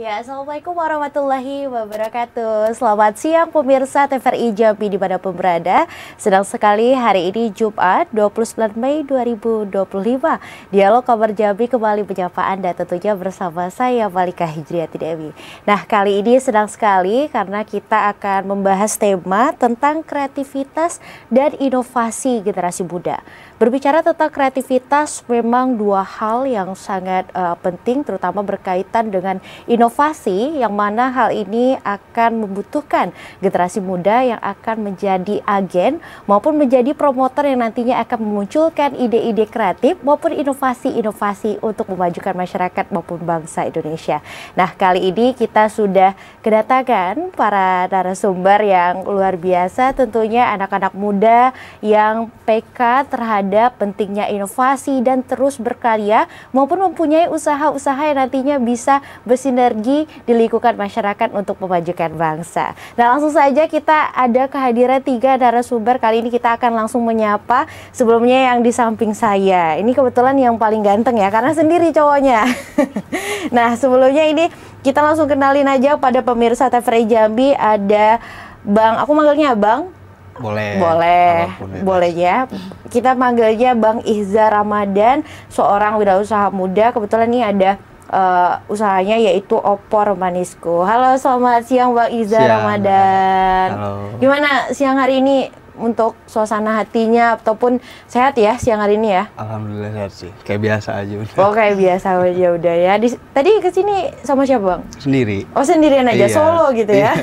Ya, Assalamualaikum warahmatullahi wabarakatuh. Selamat siang pemirsa TVRI Jambi dimanapun berada. Senang sekali hari ini Jumat 29 Mei 2025. Dialog Kabar Jambi kembali menyapa Anda tentunya bersama saya Malika Hijriati Dewi. Nah, kali ini senang sekali karena kita akan membahas tema tentang kreativitas dan inovasi generasi muda. Berbicara tentang kreativitas memang dua hal yang sangat penting, terutama berkaitan dengan inovasi, yang mana hal ini akan membutuhkan generasi muda yang akan menjadi agen maupun menjadi promotor yang nantinya akan memunculkan ide-ide kreatif maupun inovasi-inovasi untuk memajukan masyarakat maupun bangsa Indonesia. Nah, kali ini kita sudah kedatangan para narasumber yang luar biasa, tentunya anak-anak muda yang peka terhadap pentingnya inovasi dan terus berkarya maupun mempunyai usaha-usaha yang nantinya bisa bersinergi di lingkungan masyarakat untuk memajukan bangsa. Nah, langsung saja kita ada kehadiran 3 narasumber. Kali ini kita akan langsung menyapa. Sebelumnya yang di samping saya, ini kebetulan yang paling ganteng ya, karena sendiri cowoknya. Nah, sebelumnya ini kita langsung kenalin aja pada pemirsa TVRI Jambi. Ada Bang, aku manggilnya Bang. Boleh ya. Kita manggilnya Bang Ihza Ramadan, seorang wirausaha muda. Kebetulan ini ada usahanya yaitu Opor Manisco. Halo, selamat siang Bang Ihza Ramadan. Halo. Gimana siang hari ini untuk suasana hatinya, ataupun sehat ya siang hari ini ya? Alhamdulillah sehat sih, kayak biasa aja udah. Oh, kayak biasa aja udah ya. Tadi kesini sama siapa Bang? Sendiri. Oh, sendirian aja, Iya. solo gitu ya?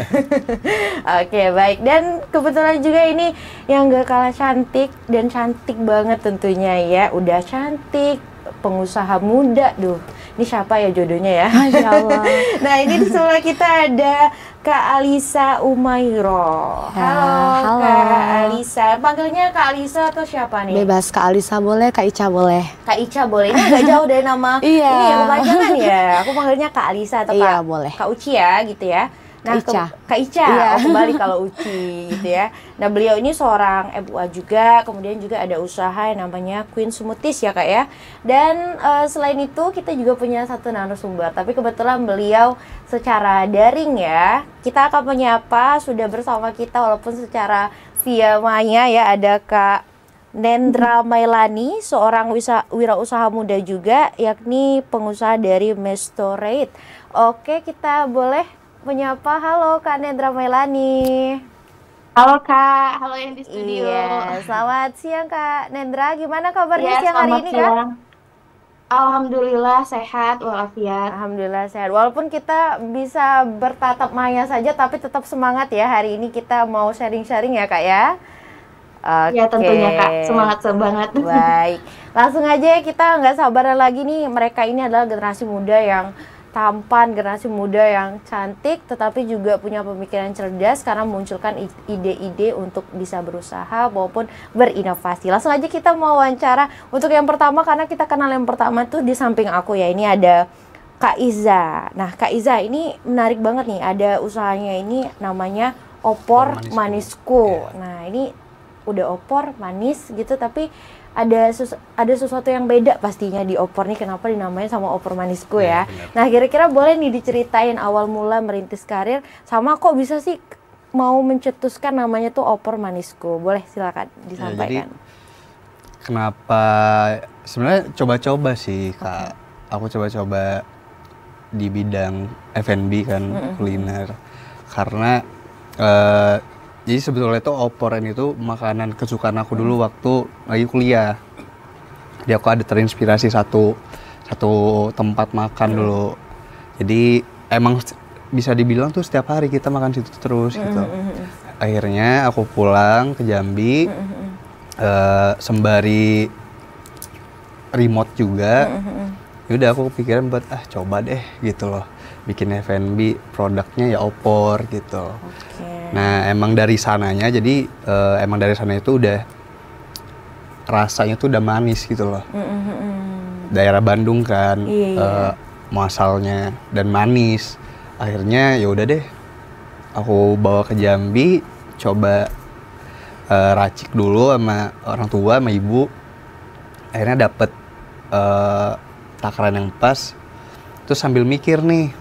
Oke, baik. Dan kebetulan juga ini yang gak kalah cantik dan cantik banget tentunya ya. Udah cantik, pengusaha muda, duh. Ini siapa ya jodohnya ya? Masya Allah. Nah, ini di sebelah kita ada Kak Alisa Umairo. Halo, halo. Kak Alisa. Panggilnya Kak Alisa atau siapa nih? Bebas, Kak Alisa boleh, Kak Ica boleh. Kak Ica boleh. Ini agak jauh dari nama Iya. ini ya, kepanjangan ya. Aku panggilnya Kak Alisa atau Iya, Kak, boleh. Kak Uci ya, gitu ya. Nah, Kak Ica. Kak Ica, Iya. oh, kembali kalau Uci gitu ya. Nah, beliau ini seorang MUA juga, kemudian juga ada usaha yang namanya Queen Smoothies ya Kak ya. Dan selain itu kita juga punya satu narasumber, tapi kebetulan beliau secara daring ya. Kita akan menyapa, sudah bersama kita walaupun secara via maya ya, ada Kak Nendra Mailani, seorang wirausaha muda juga, yakni pengusaha dari Mestorate. Oke, kita boleh menyapa. Halo Kak Nendra Mailani. Halo Kak, halo yang di studio. Iya, selamat siang Kak Nendra. Gimana kabarnya Iya, siang hari selamat ini Kak? siang. Alhamdulillah sehat walafiat. Alhamdulillah sehat. Walaupun kita bisa bertatap maya saja, tapi tetap semangat ya. Hari ini kita mau sharing-sharing ya Kak ya. Ya tentunya Kak, Oke. semangat banget. Baik, langsung aja, kita nggak sabaran lagi nih. Mereka ini adalah generasi muda yang tampan, generasi muda yang cantik, tetapi juga punya pemikiran cerdas karena memunculkan ide-ide untuk bisa berusaha maupun berinovasi. Langsung aja kita mau wawancara. Untuk yang pertama, karena kita kenal yang pertama tuh di samping aku ya, ini ada Kak Iza. Nah, Kak Iza ini menarik banget nih, ada usahanya ini namanya Opor Manisco. Yeah. Nah, ini udah opor, manis gitu, tapi ada sesuatu yang beda pastinya di opor nih, kenapa dinamain sama Opor Manisco ya. Benar. Nah, kira-kira boleh nih diceritain awal mula merintis karir, sama kok bisa sih mau mencetuskan namanya tuh Opor Manisco. Boleh, silakan disampaikan. Jadi kenapa sebenarnya coba-coba sih Kak. Aku coba-coba di bidang F&B kan, kuliner. Karena jadi sebetulnya tuh oporan itu makanan kesukaan aku dulu waktu lagi kuliah. Jadi aku ada terinspirasi satu tempat makan dulu. Jadi emang bisa dibilang tuh setiap hari kita makan situ terus gitu. Akhirnya aku pulang ke Jambi, sembari remote juga. Yaudah aku kepikiran buat coba deh gitu loh, bikin F&B, produknya ya opor gitu. Nah, emang dari sananya, jadi emang dari sana itu udah rasanya tuh udah manis gitu loh. Daerah Bandung kan, muasalnya dan manis. Akhirnya ya udah deh, aku bawa ke Jambi, coba racik dulu sama orang tua, sama ibu. Akhirnya dapet takaran yang pas. Terus sambil mikir nih,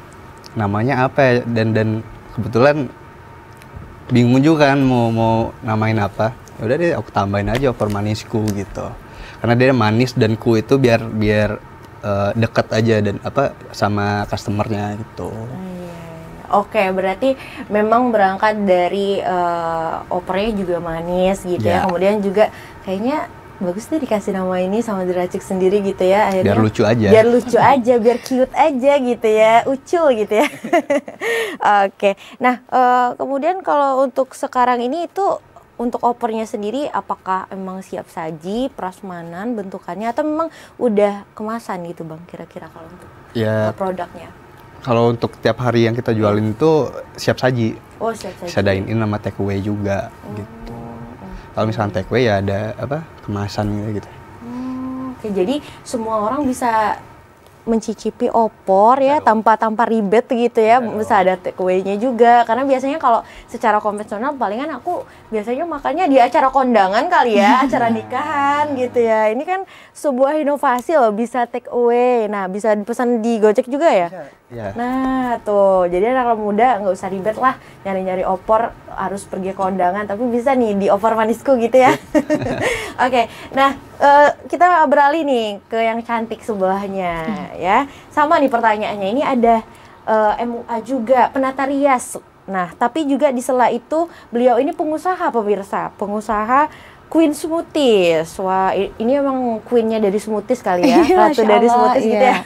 namanya apa ya, dan kebetulan bingung juga kan mau namain apa. Ya udah deh aku tambahin aja opor manisku gitu. Karena dia manis dan ku itu biar deket aja dan apa sama customernya gitu. Oke, berarti memang berangkat dari opornya juga manis gitu ya. Kemudian juga kayaknya bagus deh dikasih nama ini sama diracik sendiri gitu ya. Akhirnya biar lucu aja. Biar lucu aja, biar cute aja gitu ya, ucul gitu ya. Oke, nah kemudian kalau untuk sekarang ini itu untuk opornya sendiri apakah emang siap saji, prasmanan bentukannya atau memang udah kemasan gitu Bang kira-kira kalau untuk produknya? Kalau untuk tiap hari yang kita jualin itu siap saji. Oh, siap saji. Bisa dine-in sama take away juga gitu. Kalau misalnya take away ya ada apa kemasan gitu. Oke, jadi semua orang bisa mencicipi opor ya tanpa ribet gitu ya. Bisa ada take away-nya juga karena biasanya kalau secara konvensional palingan aku biasanya makannya di acara kondangan kali ya, acara nikahan gitu ya. Ini kan sebuah inovasi loh, bisa take away. Nah, bisa dipesan di Gojek juga ya? Iya. Nah, tuh. Jadi anak muda nggak usah ribet lah nyari-nyari opor harus pergi ke kondangan, tapi bisa nih di opor manisku gitu ya. Oke. Nah, kita beralih nih ke yang cantik sebelahnya ya. Sama nih pertanyaannya. Ini ada MUA juga, penata rias. Nah, tapi juga di sela itu beliau ini pengusaha pemirsa, pengusaha Queen Smoothies. Wah, ini emang queennya dari smoothies kali ya, ratu dari smoothies gitu ya.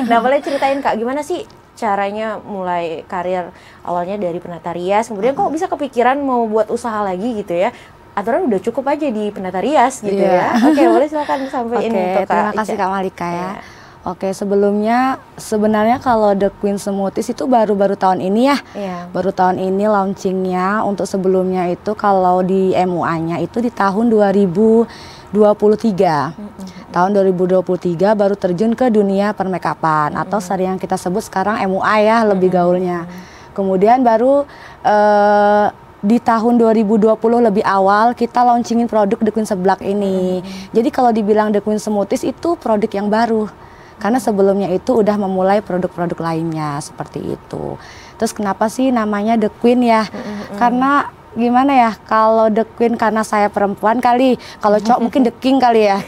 Nah, boleh ceritain Kak, gimana sih caranya mulai karir awalnya dari penata rias, kemudian kok bisa kepikiran mau buat usaha lagi gitu ya? Aturan udah cukup aja di penata rias gitu ya. Oke, boleh silakan sampaikan untuk Kak. Terima kasih Kak Malika ya. Oke, sebelumnya sebenarnya kalau The Queen Smoothies itu baru-baru tahun ini ya. Baru tahun ini launchingnya. Untuk sebelumnya itu kalau di MUA-nya itu di tahun 2023. Tahun 2023 baru terjun ke dunia permakeupan atau sering yang kita sebut sekarang MUA ya, lebih gaulnya. Kemudian baru di tahun 2020 lebih awal kita launchingin produk The Queen Seblak ini. Jadi kalau dibilang The Queen Smoothies itu produk yang baru. Karena sebelumnya itu udah memulai produk-produk lainnya seperti itu. Terus kenapa sih namanya The Queen ya? Karena gimana ya, kalau The Queen karena saya perempuan kali, kalau cowok mungkin The King kali ya.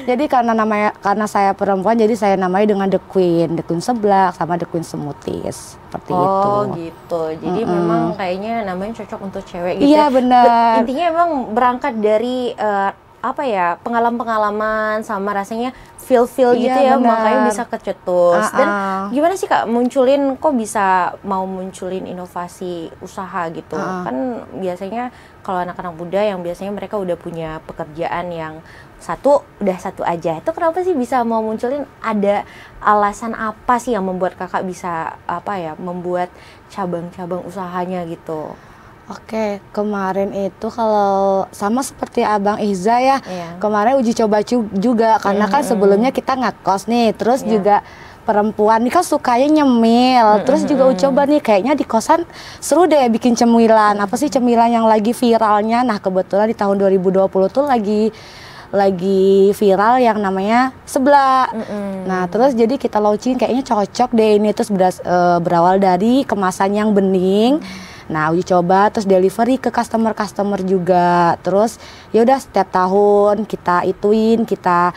Jadi karena saya perempuan, jadi saya namai dengan The Queen Seblak sama The Queen Smoothies seperti itu. Oh gitu, jadi memang kayaknya namanya cocok untuk cewek gitu. Iya benar. Intinya emang berangkat dari apa ya, pengalaman-pengalaman sama rasanya feel gitu ya, makanya bisa kecetus. Dan gimana sih Kak kok bisa mau munculin inovasi usaha gitu? Kan biasanya kalau anak-anak muda yang biasanya mereka udah punya pekerjaan yang udah satu aja. Itu kenapa sih bisa mau munculin, ada alasan apa sih yang membuat Kakak bisa membuat cabang-cabang usahanya gitu? Oke, kemarin itu kalau sama seperti Abang Iza ya, kemarin uji coba juga karena kan sebelumnya kita ngekos nih, terus juga perempuan nih kan sukanya nyemil, terus juga uji coba nih kayaknya di kosan seru deh bikin cemilan. Apa sih cemilan yang lagi viralnya? Nah kebetulan di tahun 2020 tuh lagi viral yang namanya seblak. Nah terus jadi kita launching kayaknya cocok deh ini, terus berawal dari kemasan yang bening. Nah uji coba terus delivery ke customer juga, terus ya udah setiap tahun kita kita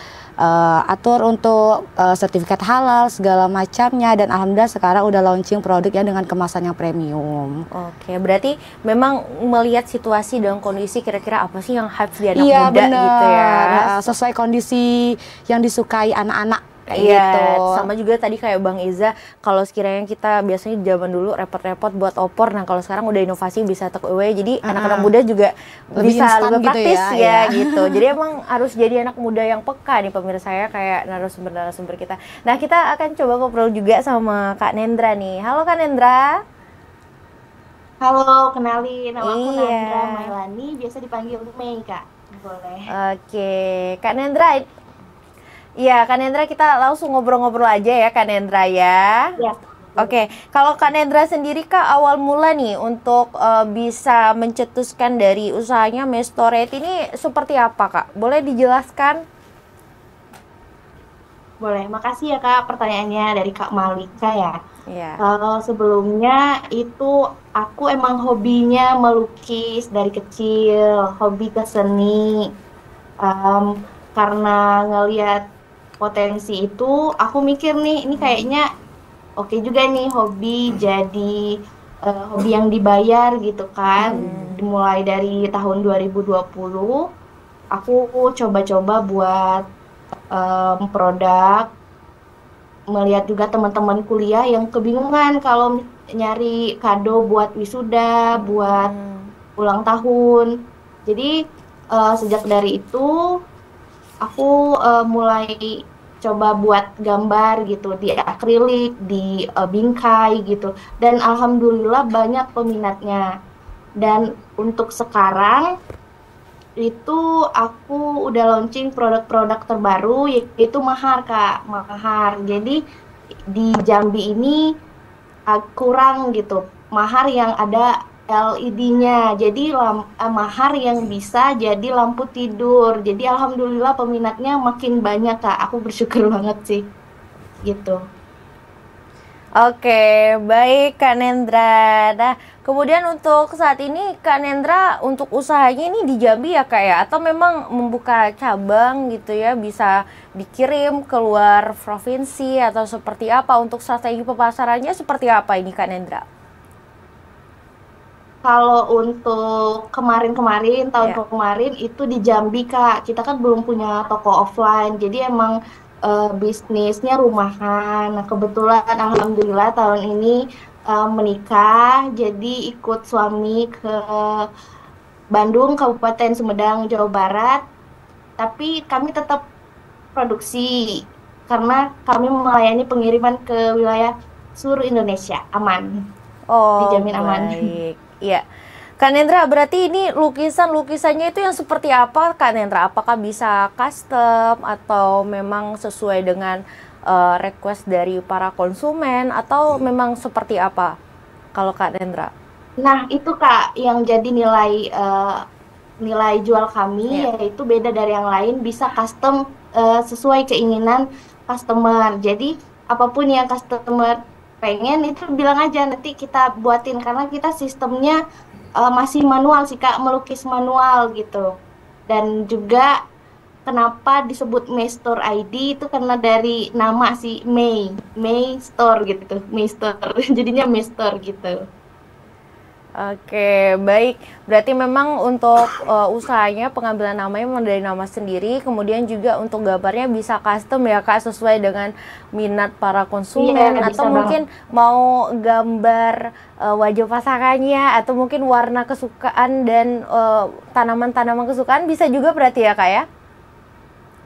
atur untuk sertifikat halal segala macamnya, dan alhamdulillah sekarang udah launching produk ya dengan kemasan yang premium. Oke, berarti memang melihat situasi dan kondisi kira-kira apa sih yang hype di anak muda gitu ya, sesuai kondisi yang disukai anak-anak. Iya, sama juga tadi kayak Bang Iza, kalau sekiranya kita biasanya zaman dulu repot-repot buat opor, nah kalau sekarang udah inovasi bisa take away, jadi anak-anak muda juga bisa lebih praktis gitu ya, gitu. Jadi emang harus jadi anak muda yang peka nih pemirsa ya, kayak narasumber kita. Nah kita akan coba ngobrol juga sama Kak Nendra nih. Halo Kak Nendra. Halo, kenalin, nama aku Nendra Mailani, biasa dipanggil Mei Kak. Boleh. Oke, Kak Nendra. Iya, Kak Nendra, kita langsung ngobrol-ngobrol aja ya Kak Nendra ya. Iya. Oke, kalau Kak Nendra sendiri Kak, awal mula nih untuk bisa mencetuskan dari usahanya Mestorate ini seperti apa Kak? Boleh dijelaskan? Boleh, makasih ya Kak pertanyaannya dari Kak Malika ya. Iya. Kalau sebelumnya itu aku emang hobinya melukis dari kecil, hobi ke seni. Karena ngelihat potensi itu, aku mikir nih, ini kayaknya oke juga nih hobi jadi hobi yang dibayar gitu kan. Dimulai dari tahun 2020, aku coba-coba buat produk, melihat juga teman-teman kuliah yang kebingungan kalau nyari kado buat wisuda, buat ulang tahun. Jadi sejak dari itu aku mulai coba buat gambar gitu di akrilik, di bingkai gitu. Dan alhamdulillah banyak peminatnya. Dan untuk sekarang itu aku udah launching produk-produk terbaru yaitu mahar Kak, mahar. Jadi di Jambi ini kurang gitu mahar yang ada LED-nya. Jadi mahar yang bisa jadi lampu tidur. Jadi alhamdulillah peminatnya makin banyak Kak. Aku bersyukur banget sih. Gitu. Oke, baik Kak Nendra. Nah, kemudian untuk saat ini Kak Nendra untuk usahanya ini di Jambi ya Kak ya? Atau memang membuka cabang gitu ya, bisa dikirim ke luar provinsi atau seperti apa? Untuk strategi pemasarannya seperti apa ini Kak Nendra? Kalau untuk kemarin-kemarin, tahun kemarin itu di Jambi Kak, kita kan belum punya toko offline, jadi emang bisnisnya rumahan. Nah, kebetulan alhamdulillah tahun ini menikah, jadi ikut suami ke Bandung, Kabupaten Sumedang, Jawa Barat. Tapi kami tetap produksi karena kami melayani pengiriman ke wilayah seluruh Indonesia, aman. Oh, dijamin aman. Baik. Iya. Kak Nendra, berarti ini lukisannya itu yang seperti apa Kak Nendra? Apakah bisa custom atau memang sesuai dengan request dari para konsumen atau memang seperti apa kalau Kak Nendra? Nah, itu Kak yang jadi nilai jual kami, yaitu beda dari yang lain, bisa custom sesuai keinginan customer. Jadi apapun yang customer pengen itu bilang aja, nanti kita buatin, karena kita sistemnya masih manual sih Kak, melukis manual gitu. Dan juga kenapa disebut May Store ID itu karena dari nama si May Store gitu, May Store. Jadinya May Store gitu. Oke, baik. Berarti memang untuk usahanya pengambilan namanya memang dari nama sendiri, kemudian juga untuk gambarnya bisa custom ya Kak, sesuai dengan minat para konsumen, atau mungkin mau gambar wajah pasangannya, atau mungkin warna kesukaan dan tanaman-tanaman kesukaan bisa juga berarti ya Kak ya?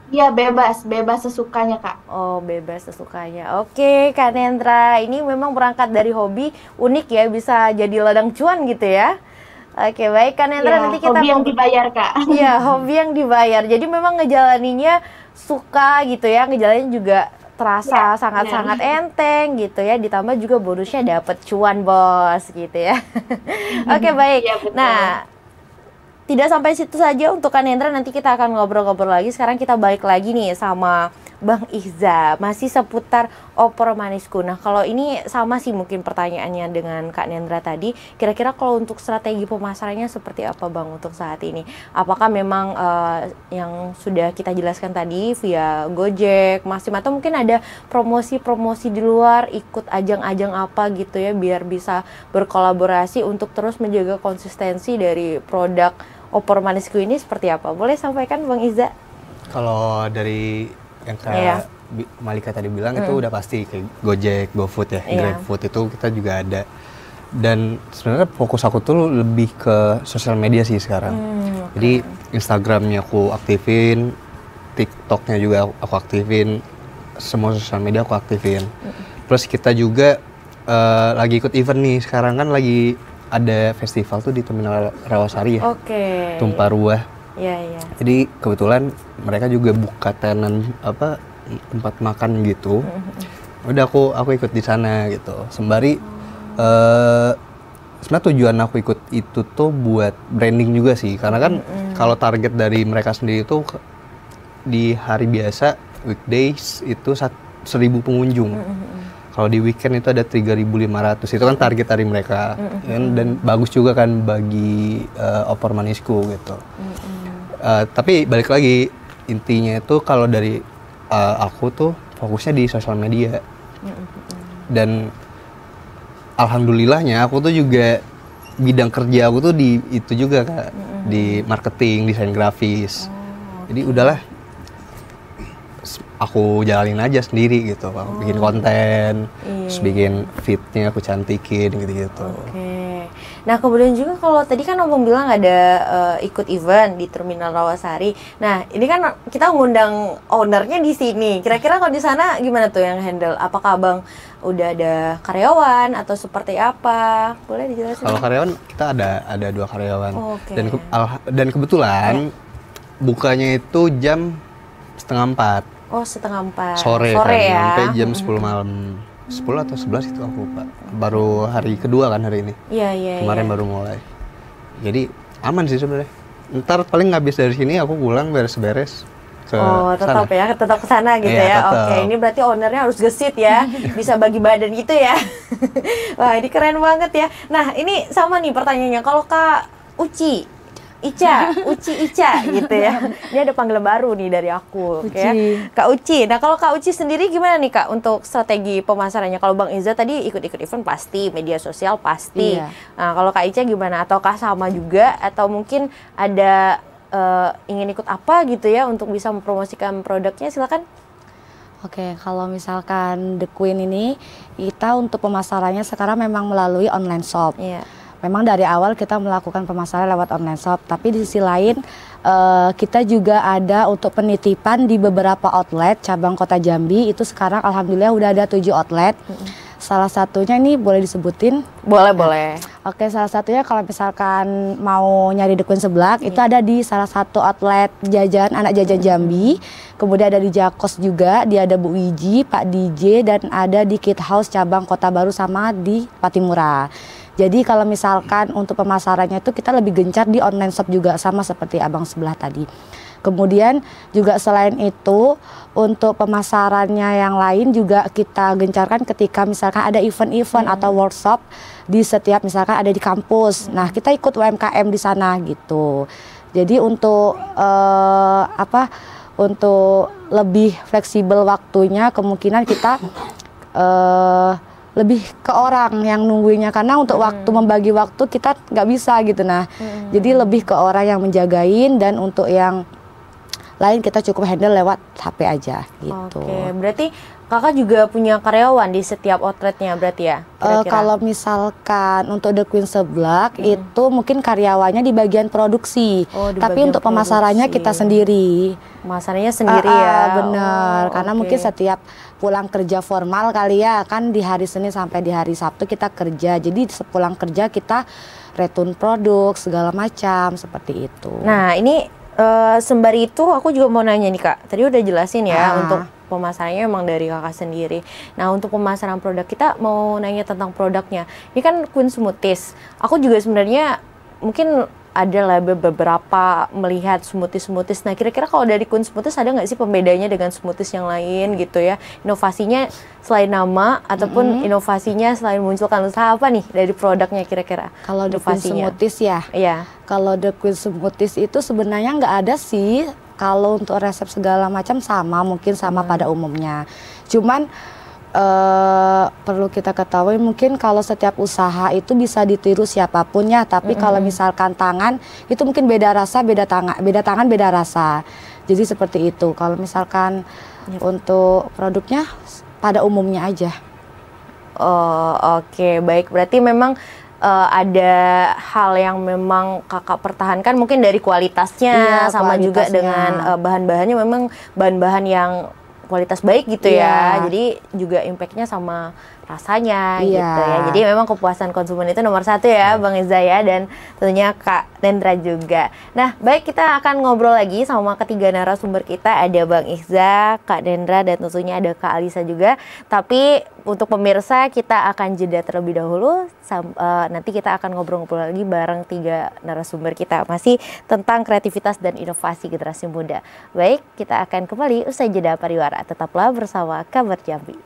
Iya, bebas sesukanya Kak. Oh, bebas sesukanya. Oke, Kak Nendra, ini memang berangkat dari hobi unik ya, bisa jadi ladang cuan gitu ya. Oke, baik Kak Nendra, nanti kita hobi yang dibayar Kak. Iya, hobi yang dibayar. Jadi memang ngejalaninya suka gitu ya, ngejalanin juga terasa sangat-sangat enteng gitu ya, ditambah juga bonusnya dapet cuan bos gitu ya. Oke, baik. Ya, nah, tidak sampai situ saja untuk Kak Nendra, nanti kita akan ngobrol-ngobrol lagi. Sekarang kita balik lagi nih sama Bang Ihza, masih seputar opor manisku. Nah, kalau ini sama sih mungkin pertanyaannya dengan Kak Nendra tadi. Kira-kira kalau untuk strategi pemasarannya seperti apa Bang untuk saat ini? Apakah memang yang sudah kita jelaskan tadi via Gojek, Maxim, atau mungkin ada promosi-promosi di luar, ikut ajang-ajang apa gitu ya, biar bisa berkolaborasi untuk terus menjaga konsistensi dari produk opor manisku ini seperti apa? Boleh sampaikan Bang Ihza? Kalau dari yang kayak Malika tadi bilang itu udah pasti kayak Gojek, GoFood ya, GrabFood itu kita juga ada. Dan sebenarnya fokus aku tuh lebih ke sosial media sih sekarang. Jadi Instagramnya aku aktifin, TikToknya juga aku aktifin, semua sosial media aku aktifin. Plus kita juga lagi ikut event nih, sekarang kan lagi ada festival tuh di Terminal Rawasari ya, Tumpah Ruah. Jadi kebetulan mereka juga buka tenan tempat makan gitu. Udah aku ikut di sana gitu. Sembari sebenarnya tujuan aku ikut itu tuh buat branding juga sih. Karena kan kalau target dari mereka sendiri itu di hari biasa weekdays itu 1.000 pengunjung. Kalau di weekend itu ada 3.500, itu kan target dari mereka. Dan bagus juga kan bagi Opor Manisku gitu. Tapi balik lagi, intinya itu kalau dari aku tuh fokusnya di sosial media. Dan alhamdulillahnya aku tuh juga bidang kerja aku tuh di itu juga Kak, di marketing, desain grafis. Jadi udahlah, aku jalanin aja sendiri gitu. Aku bikin konten, terus bikin fitnya aku cantikin gitu-gitu. Nah kemudian juga kalau tadi kan Abang bilang ada ikut event di Terminal Rawasari. Nah ini kan kita ngundang ownernya di sini. Kira-kira kalau di sana gimana tuh yang handle? Apakah Abang udah ada karyawan atau seperti apa? Boleh dijelasin? Kalau karyawan kita ada 2 karyawan. Dan kebetulan bukanya itu jam 3:30. Oh, 3:30. Sore kan, ya. sampai jam 10 malam. 10 atau 11 itu aku lupa. Baru hari kedua kan hari ini. Iya. Kemarin baru mulai. Jadi aman sih sebenarnya. Ntar paling habis dari sini aku pulang beres-beres ke tetap sana. ya, tetap ke sana gitu Iya, ya. tetap. Oke, ini berarti ownernya harus gesit ya. Bisa bagi badan gitu ya. Wah, ini keren banget ya. Nah, ini sama nih pertanyaannya. Kalau Kak Uci Ica gitu ya. Ini ada panggilan baru nih dari aku, ya. Kak Uci. Nah, kalau Kak Uci sendiri gimana nih Kak untuk strategi pemasarannya? Kalau Bang Iza tadi ikut-ikut event pasti, media sosial pasti. Iya. Nah, kalau Kak Ica gimana? Ataukah sama juga? Atau mungkin ada ingin ikut apa gitu ya untuk bisa mempromosikan produknya? Silakan. Oke, kalau misalkan The Queen ini, kita untuk pemasarannya sekarang memang melalui online shop. Iya. Memang dari awal kita melakukan pemasaran lewat online shop, tapi di sisi lain kita juga ada untuk penitipan di beberapa outlet cabang Kota Jambi. Itu sekarang alhamdulillah udah ada 7 outlet. Salah satunya ini boleh disebutin? Boleh. Oke, salah satunya kalau misalkan mau nyari The Queen seblak, itu ada di salah satu outlet jajan, anak jajan Jambi. Kemudian ada di Jakos juga, dia ada Bu Wiji, Pak DJ, dan ada di Kid House cabang Kota Baru sama di Patimura. Jadi kalau misalkan untuk pemasarannya itu kita lebih gencar di online shop juga, sama seperti abang sebelah tadi. Kemudian juga selain itu untuk pemasarannya yang lain juga kita gencarkan ketika misalkan ada event-event atau workshop di setiap misalkan ada di kampus. Nah, kita ikut UMKM di sana gitu. Jadi untuk untuk lebih fleksibel waktunya, kemungkinan kita lebih ke orang yang nungguinnya, karena untuk waktu membagi waktu kita nggak bisa gitu. Nah, jadi lebih ke orang yang menjagain, dan untuk yang lain kita cukup handle lewat HP aja gitu. Oke, berarti kakak juga punya karyawan di setiap outletnya berarti ya? Kalau misalkan untuk The Queen seblak itu mungkin karyawannya di bagian produksi, tapi untuk pemasarannya kita sendiri. Pemasarannya sendiri ya? Bener, karena mungkin setiap pulang kerja formal kali ya, kan di hari Senin sampai di hari Sabtu kita kerja, jadi sepulang kerja kita retun produk segala macam seperti itu. Nah ini sembari itu aku juga mau nanya nih Kak, tadi udah jelasin ya untuk pemasarannya memang dari kakak sendiri. Nah untuk pemasaran produk kita mau nanya tentang produknya. Ini kan Queen Smoothies. Aku juga sebenarnya mungkin ada lah beberapa melihat smoothies. Nah kira-kira kalau dari Queen Smoothies ada nggak sih pembedanya dengan smoothies yang lain gitu ya? Inovasinya selain nama ataupun inovasinya selain munculkan usaha apa nih dari produknya kira-kira? Kalau The Queen Smoothies ya? Iya. Kalau The Queen Smoothies itu sebenarnya nggak ada sih. Kalau untuk resep segala macam sama, mungkin sama pada umumnya. Cuman perlu kita ketahui mungkin kalau setiap usaha itu bisa ditiru siapapun ya, tapi kalau misalkan tangan itu mungkin beda rasa, beda tangan beda rasa. Jadi seperti itu. Kalau misalkan untuk produknya pada umumnya aja. Oke, baik. Berarti memang ada hal yang memang kakak pertahankan mungkin dari kualitasnya, sama juga dengan bahan-bahannya, memang bahan-bahan yang kualitas baik gitu ya. Jadi juga impactnya sama rasanya gitu ya. Jadi memang kepuasan konsumen itu nomor satu ya Bang Iza ya, dan tentunya Kak Nendra juga. Nah baik, kita akan ngobrol lagi sama ketiga narasumber kita, ada Bang Iza, Kak Nendra, dan tentunya ada Kak Alisa juga. Tapi untuk pemirsa kita akan jeda terlebih dahulu, nanti kita akan ngobrol-ngobrol lagi bareng tiga narasumber kita masih tentang kreativitas dan inovasi generasi muda. Baik, kita akan kembali usai jeda pariwara. Tetaplah bersama Kabar Jambi.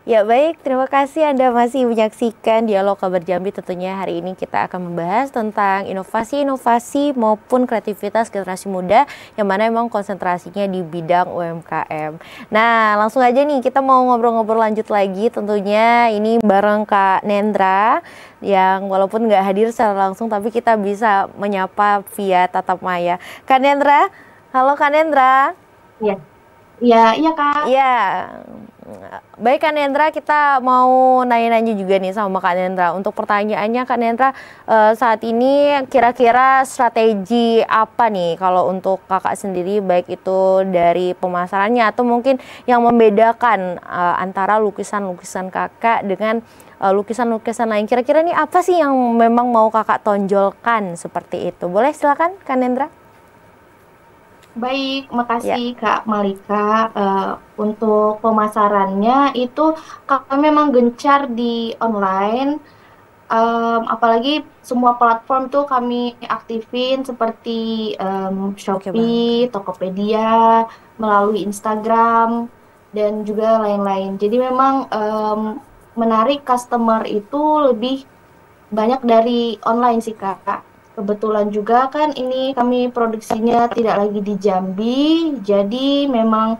Ya baik, terima kasih Anda masih menyaksikan Dialog Kabar Jambi. Tentunya hari ini kita akan membahas tentang inovasi-inovasi maupun kreativitas generasi muda yang mana memang konsentrasinya di bidang UMKM. Nah langsung aja nih kita mau ngobrol-ngobrol lanjut lagi, tentunya ini bareng Kak Nendra yang walaupun nggak hadir secara langsung tapi kita bisa menyapa via tatap maya. Kak Nendra, halo Kak Nendra. Iya Kak. Iya. Baik Kak Nendra, kita mau nanya-nanya juga nih sama Kak Nendra. Untuk pertanyaannya Kak Nendra, saat ini kira-kira strategi apa nih kalau untuk kakak sendiri, baik itu dari pemasarannya atau mungkin yang membedakan antara lukisan-lukisan kakak dengan lukisan-lukisan lain. Kira-kira nih apa sih yang memang mau kakak tonjolkan seperti itu? Boleh silakan Kak Nendra. Baik, makasih Kak Malika. Untuk pemasarannya itu kami memang gencar di online, apalagi semua platform tuh kami aktifin seperti Shopee, Tokopedia, melalui Instagram, dan juga lain-lain. Jadi memang menarik customer itu lebih banyak dari online sih Kak. Kebetulan juga kan ini kami produksinya tidak lagi di Jambi, jadi memang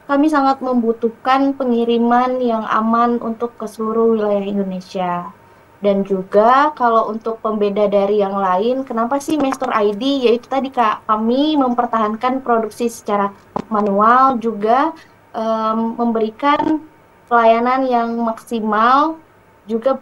kami sangat membutuhkan pengiriman yang aman untuk ke seluruh wilayah Indonesia. Dan juga kalau untuk pembeda dari yang lain, kenapa sih Master ID? Yaitu tadi Kak, kami mempertahankan produksi secara manual, juga memberikan pelayanan yang maksimal, juga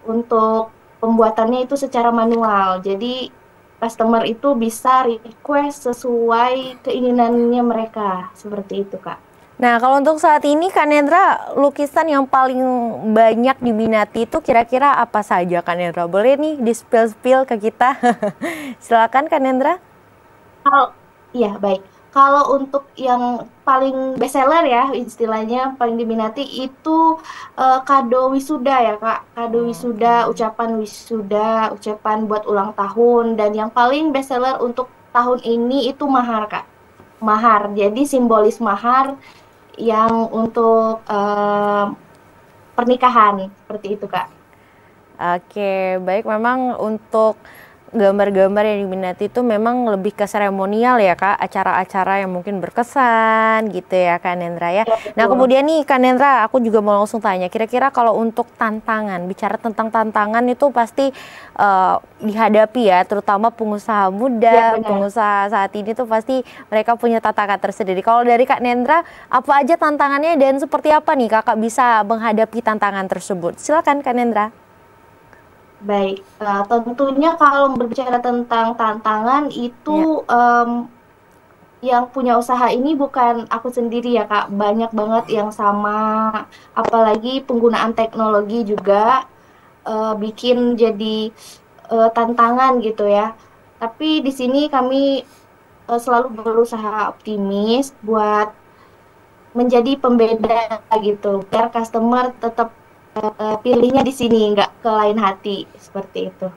untuk pembuatannya itu secara manual. Jadi customer itu bisa request sesuai keinginannya mereka. Seperti itu Kak. Nah kalau untuk saat ini Kak Nendra, lukisan yang paling banyak diminati itu kira-kira apa saja Kak Nendra? Boleh nih di-spill ke kita. Silakan Kak Nendra. Iya baik. Kalau untuk yang paling bestseller ya istilahnya paling diminati itu kado wisuda ya Kak. Kado wisuda, ucapan wisuda, ucapan buat ulang tahun, dan yang paling bestseller untuk tahun ini itu mahar Kak. Mahar. Jadi simbolis mahar yang untuk pernikahan seperti itu Kak. Oke, baik, memang untuk gambar-gambar yang diminati itu memang lebih ke seremonial ya Kak, acara-acara yang mungkin berkesan gitu ya Kak Nendra ya. Nah kemudian nih Kak Nendra, aku juga mau langsung tanya, kira-kira kalau untuk tantangan, bicara tentang tantangan itu pasti dihadapi ya, terutama pengusaha muda, pengusaha saat ini tuh pasti mereka punya tantangan tersendiri. Kalau dari Kak Nendra, apa aja tantangannya dan seperti apa nih Kakak bisa menghadapi tantangan tersebut? Silakan Kak Nendra. Baik, tentunya kalau berbicara tentang tantangan itu yang punya usaha ini bukan aku sendiri ya Kak, banyak banget yang sama, apalagi penggunaan teknologi juga bikin jadi tantangan gitu ya. Tapi di sini kami selalu berusaha optimis buat menjadi pembeda gitu, biar customer tetap pilihnya di sini, nggak ke lain hati, seperti itu.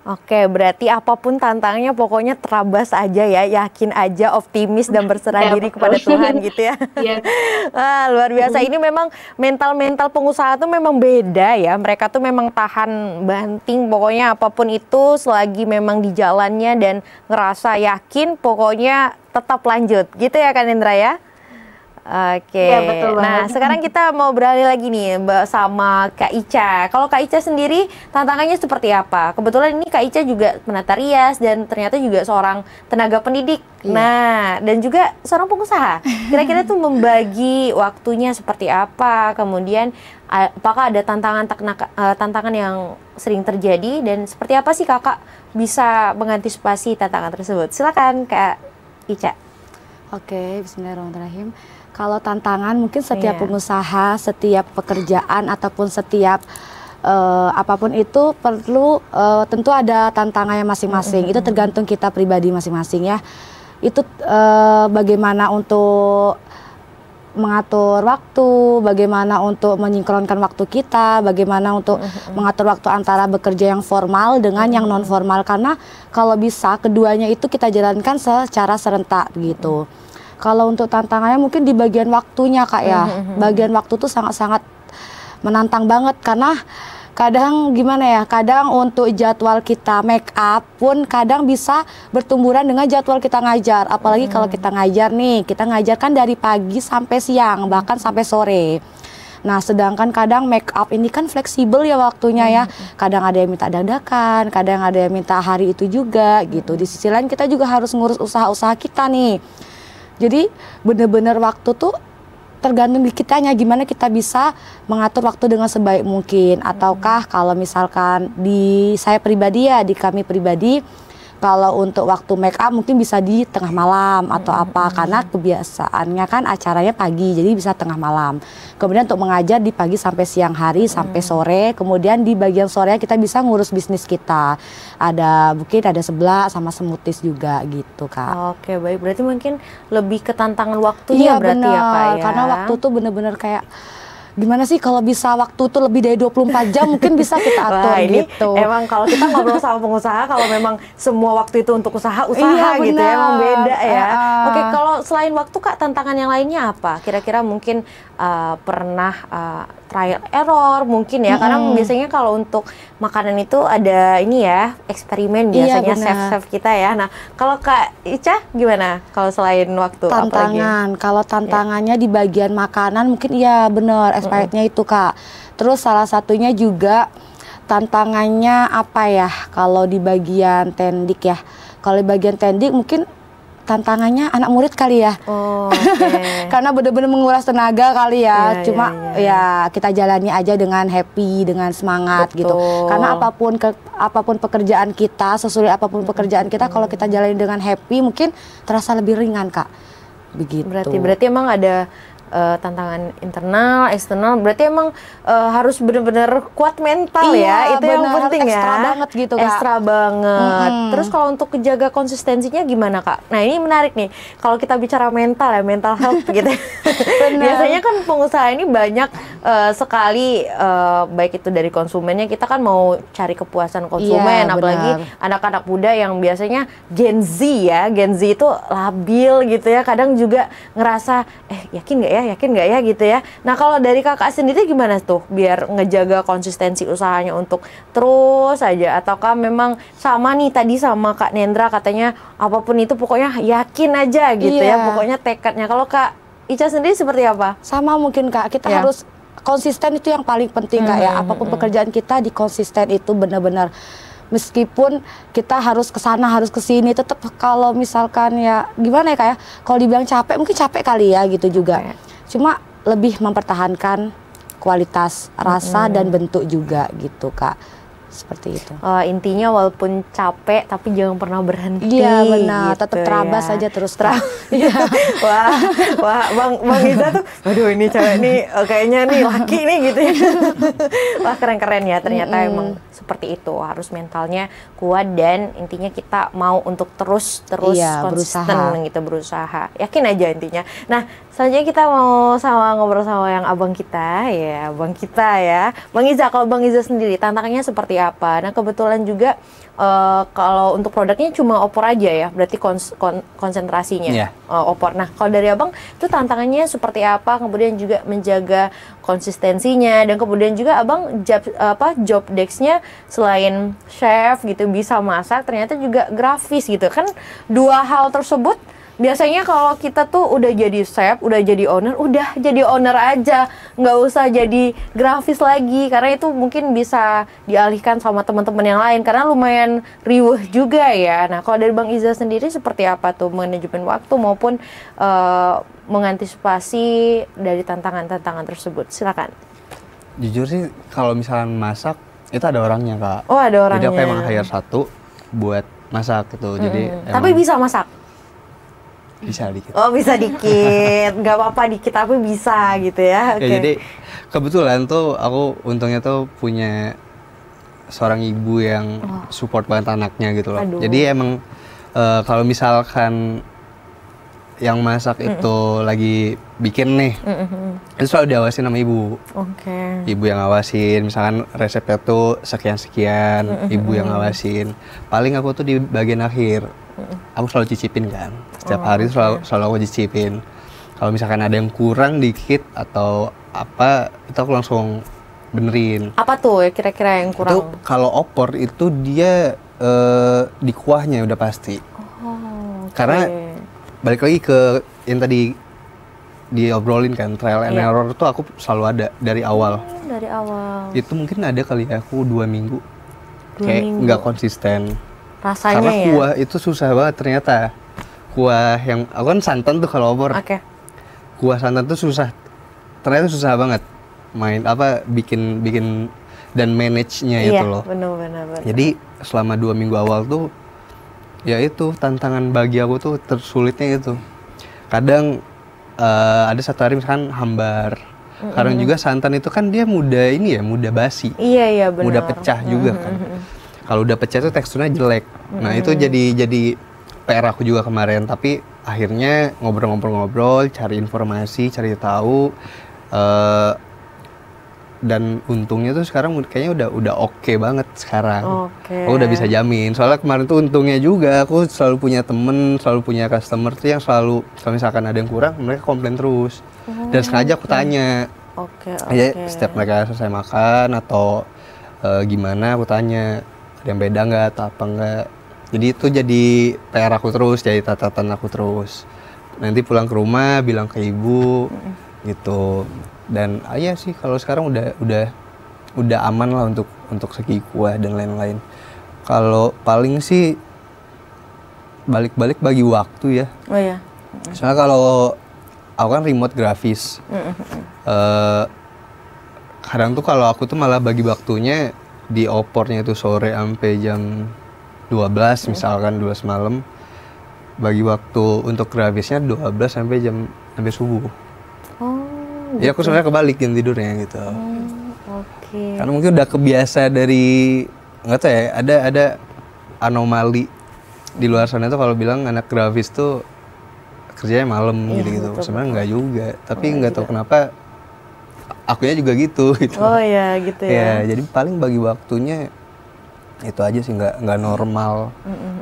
Oke, berarti apapun tantangannya pokoknya terabas aja ya, yakin aja, optimis dan berserah diri kepada Tuhan gitu ya. Luar biasa, ini memang mental-mental pengusaha tuh memang beda ya, mereka tuh memang tahan banting pokoknya apapun itu selagi memang di jalannya dan ngerasa yakin pokoknya tetap lanjut gitu ya Kak Nendra ya. Oke. Iya, betul Nah, banget. sekarang kita mau beralih lagi nih sama Kak Ica. Kalau Kak Ica sendiri tantangannya seperti apa? Kebetulan ini Kak Ica juga penata rias dan ternyata juga seorang tenaga pendidik. Iya. Nah, dan juga seorang pengusaha. Kira-kira tuh membagi waktunya seperti apa? Kemudian apakah ada tantangan yang sering terjadi dan seperti apa sih Kakak bisa mengantisipasi tantangan tersebut? Silakan Kak Ica. Oke, bismillahirrahmanirrahim. Kalau tantangan mungkin setiap Iya. pengusaha, setiap pekerjaan ataupun setiap apapun itu perlu tentu ada tantangannya masing-masing. Itu tergantung kita pribadi masing-masing ya. Itu bagaimana untuk mengatur waktu, bagaimana untuk menyinkronkan waktu kita, bagaimana untuk mengatur waktu antara bekerja yang formal dengan yang non formal, karena kalau bisa keduanya itu kita jalankan secara serentak gitu. Kalau untuk tantangannya mungkin di bagian waktunya Kak ya. Bagian waktu tuh sangat-sangat menantang banget karena kadang gimana ya, kadang untuk jadwal kita make up pun kadang bisa bertumburan dengan jadwal kita ngajar. Apalagi kalau kita ngajar nih, kita ngajar kan dari pagi sampai siang, bahkan sampai sore. Nah, sedangkan kadang make up ini kan fleksibel ya waktunya ya. Kadang ada yang minta dadakan, kadang ada yang minta hari itu juga gitu. Di sisi lain kita juga harus ngurus usaha-usaha kita nih. Jadi bener-bener waktu tuh tergantung di kitanya, gimana kita bisa mengatur waktu dengan sebaik mungkin. Ataukah kalau misalkan di saya pribadi ya, di kami pribadi, kalau untuk waktu make up mungkin bisa di tengah malam atau apa, karena kebiasaannya kan acaranya pagi, jadi bisa tengah malam. Kemudian untuk mengajar di pagi sampai siang hari sampai sore, kemudian di bagian sore kita bisa ngurus bisnis kita. Mungkin ada sebelah sama smoothies juga gitu Kak. Oke, baik. Berarti mungkin lebih ke tantangan waktunya berarti bener, ya Kak ya. karena waktu tuh bener-bener kayak gimana sih kalau bisa waktu tuh lebih dari 24 jam mungkin bisa kita atur. Wah, ini gitu. emang kalau kita ngobrol sama pengusaha, kalau memang semua waktu itu untuk usaha Iya, gitu ya, benar. emang beda ya. Oke, Ah. kalau selain waktu Kak, tantangan yang lainnya apa? Kira-kira mungkin pernah trial error mungkin ya, karena biasanya kalau untuk makanan itu ada ini ya, eksperimen Iya, biasanya benar. chef-chef kita ya. Nah, kalau Kak Ica gimana kalau selain waktu? Apalagi? Tantangan, kalau tantangannya di bagian makanan mungkin iya bener, expirednya itu Kak. Terus salah satunya juga tantangannya apa ya, kalau di bagian tendik ya. Kalau di bagian tendik mungkin tantangannya anak murid kali ya. Oh, oke. Karena bener-bener menguras tenaga kali ya. Iya, Cuma iya. ya kita jalani aja dengan happy, dengan semangat gitu. Betul. Karena apapun pekerjaan kita, sesuai apapun pekerjaan kita, kalau kita jalani dengan happy mungkin terasa lebih ringan Kak. Begitu. Berarti emang ada tantangan internal, eksternal. Berarti emang harus benar-benar kuat mental Iya, ya. Itu yang benar. penting ya. Ekstra banget gitu, Kak. Ekstra banget. Terus kalau untuk kejaga konsistensinya gimana Kak? Nah, ini menarik nih. Kalau kita bicara mental ya, mental health gitu. Biasanya kan pengusaha ini banyak sekali baik itu dari konsumennya, kita kan mau cari kepuasan konsumen, Iya, apalagi benar. anak-anak muda yang biasanya Gen Z ya. Gen Z itu labil gitu ya. Kadang juga ngerasa yakin nggak ya gitu ya. Nah, kalau dari Kakak sendiri gimana tuh biar ngejaga konsistensi usahanya untuk terus aja, ataukah memang sama nih tadi sama Kak Nendra katanya apapun itu pokoknya yakin aja gitu ya, Iya. pokoknya tekadnya. Kalau Kak Ica sendiri seperti apa? Sama mungkin Kak, kita Ya. harus konsisten, itu yang paling penting Kak ya. Apapun pekerjaan kita, di konsisten itu benar-benar. Meskipun kita harus ke sana, harus ke sini, tetap kalau misalkan ya gimana ya Kak ya, kalau dibilang capek mungkin capek kali ya gitu juga. Cuma lebih mempertahankan kualitas rasa dan bentuk juga gitu Kak. Seperti itu. Intinya walaupun capek tapi jangan pernah berhenti. Iya benar, gitu tetap terabas ya. aja terus Kak. Iya. wah, Bang Iza tuh, aduh ini cewek nih kayaknya nih laki nih gitu ya. Wah, keren-keren ya, ternyata emang seperti itu, harus mentalnya kuat dan intinya kita mau untuk terus Iya, konsisten gitu, berusaha. Yakin aja intinya. Nah, selanjutnya kita mau ngobrol sama yang abang kita ya, Bang Iza. Kalau Bang Iza sendiri tantangannya seperti apa? Nah, kebetulan juga kalau untuk produknya cuma opor aja ya, berarti konsentrasinya opor. Nah, kalau dari abang itu tantangannya seperti apa? Kemudian juga menjaga konsistensinya, dan kemudian juga abang job desk-nya selain chef gitu bisa masak, ternyata juga grafis gitu kan. Dua hal tersebut biasanya kalau kita tuh udah jadi chef, udah jadi owner aja, nggak usah jadi grafis lagi, karena itu mungkin bisa dialihkan sama teman-teman yang lain, karena lumayan riuh juga ya. Nah, kalau dari Bang Iza sendiri seperti apa tuh manajemen waktu maupun mengantisipasi dari tantangan-tantangan tersebut? Silakan. Jujur sih, kalau misalnya masak itu ada orangnya, Kak. Oh, ada orangnya. Jadi aku emang hire satu buat masak gitu. Jadi tapi bisa masak? Bisa dikit. Oh, bisa dikit. Nggak apa-apa dikit tapi bisa gitu ya. Ya, jadi kebetulan tuh aku untungnya tuh punya seorang ibu yang support banget anaknya gitu loh. Aduh. Jadi emang kalau misalkan yang masak itu lagi bikin nih, itu selalu diawasin sama ibu. Oke. Ibu yang ngawasin, misalkan resepnya tuh sekian-sekian, ibu yang ngawasin. Paling aku tuh di bagian akhir, aku selalu cicipin kan. Setiap hari selalu aku cicipin. Kalau misalkan ada yang kurang dikit atau apa, itu aku langsung benerin. Apa tuh ya kira-kira yang kurang? Itu kalau opor itu dia di kuahnya udah pasti. Karena balik lagi ke yang tadi diobrolin kan, trial and error tuh aku selalu ada dari awal. Dari awal. Itu mungkin ada kali ya, aku 2 minggu. Kayak nggak konsisten. Rasanya karena ya? kuah itu susah banget ternyata. Kuah yang, aku kan santan tuh kalau opor. Kuah santan tuh susah. Ternyata susah banget. Bikin dan manage-nya itu loh. Benar. Jadi selama 2 minggu awal tuh, ya itu tantangan bagi aku tuh tersulitnya itu. Kadang ada satu hari misalkan hambar. Kadang juga santan itu kan dia mudah basi. Iya benar. Mudah pecah juga kan. Kalau udah pecah tuh teksturnya jelek. Nah, itu jadi PR aku juga kemarin, tapi akhirnya ngobrol-ngobrol, cari informasi, cari tahu, dan untungnya tuh sekarang kayaknya udah oke banget sekarang. Aku udah bisa jamin. Soalnya kemarin tuh untungnya juga aku selalu punya temen, selalu punya customer tuh yang selalu kalau misalkan ada yang kurang mereka komplain terus. Dan sengaja aku tanya. Setiap mereka selesai makan atau gimana aku tanya, ada yang beda nggak atau apa nggak. Jadi itu jadi PR aku terus, jadi catatan aku terus. Nanti pulang ke rumah bilang ke ibu gitu. Dan iya sih kalau sekarang udah aman lah untuk segi kuah dan lain-lain. Kalau paling sih balik-balik bagi waktu ya. Oh iya. Soalnya kalau aku kan remote grafis. Kadang tuh kalau aku tuh malah bagi waktunya di opornya itu sore sampai jam 12 misalkan 12 malam. Bagi waktu untuk grafisnya 12 sampai subuh. Ya aku sebenarnya kebalik jam tidurnya gitu. Karena mungkin udah kebiasa dari nggak tahu ya, ada anomali di luar sana tuh kalau bilang anak grafis tuh kerjanya malam gitu. Sebenarnya nggak juga, tapi nggak tahu kenapa akunya juga gitu. Oh iya gitu ya. Ya jadi paling bagi waktunya itu aja sih, nggak normal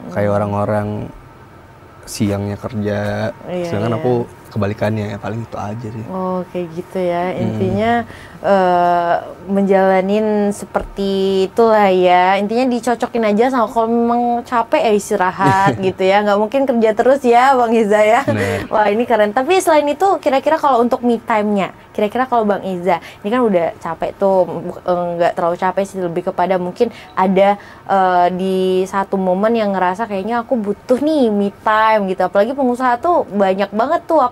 kayak orang-orang siangnya kerja, sedangkan aku kebalikannya, paling itu aja sih. Oh kayak gitu ya, intinya menjalanin seperti itulah ya, intinya dicocokin aja sama kalau memang capek ya istirahat gitu ya, nggak mungkin kerja terus ya Bang Iza ya. Wah ini keren, tapi selain itu kira-kira kalau untuk me time-nya, kira-kira kalau Bang Iza, ini kan udah capek tuh, nggak terlalu capek sih, lebih kepada mungkin ada di satu momen yang ngerasa kayaknya aku butuh nih me time gitu, apalagi pengusaha tuh banyak banget tuh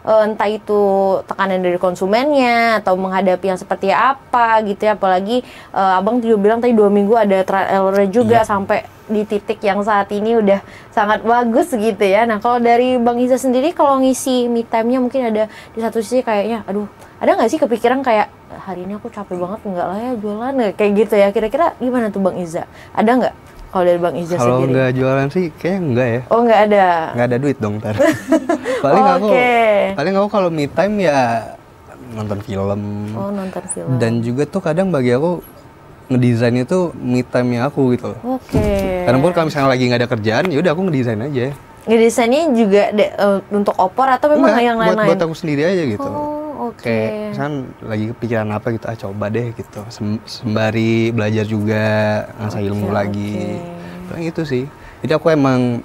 entah itu tekanan dari konsumennya atau menghadapi yang seperti apa gitu ya, apalagi Abang juga bilang tadi 2 minggu ada trial error juga sampai di titik yang saat ini udah sangat bagus gitu ya. Nah kalau dari Bang Iza sendiri kalau ngisi me time-nya mungkin ada di satu sisi kayaknya aduh, ada nggak sih kepikiran kayak hari ini aku capek banget enggak lah ya jualan kayak gitu ya, kira-kira gimana tuh Bang Iza, ada nggak? Kalau dari Bang Iza sendiri? Kalau nggak jualan sih kayaknya enggak ya. Oh nggak ada? Nggak ada duit dong ntar. paling aku kalau me time ya nonton film. Oh nonton film. Dan juga tuh kadang bagi aku ngedesain itu me time-nya aku gitu. Kadang pun kalau misalnya lagi nggak ada kerjaan, ya udah aku ngedesain aja. Ngedesainnya juga untuk opor atau memang yang lain-lain? Buat aku sendiri aja gitu. Kayak misalnya lagi kepikiran apa gitu, coba deh gitu. Sembari belajar juga, ngasah ilmu lagi. Paling itu sih. Jadi aku emang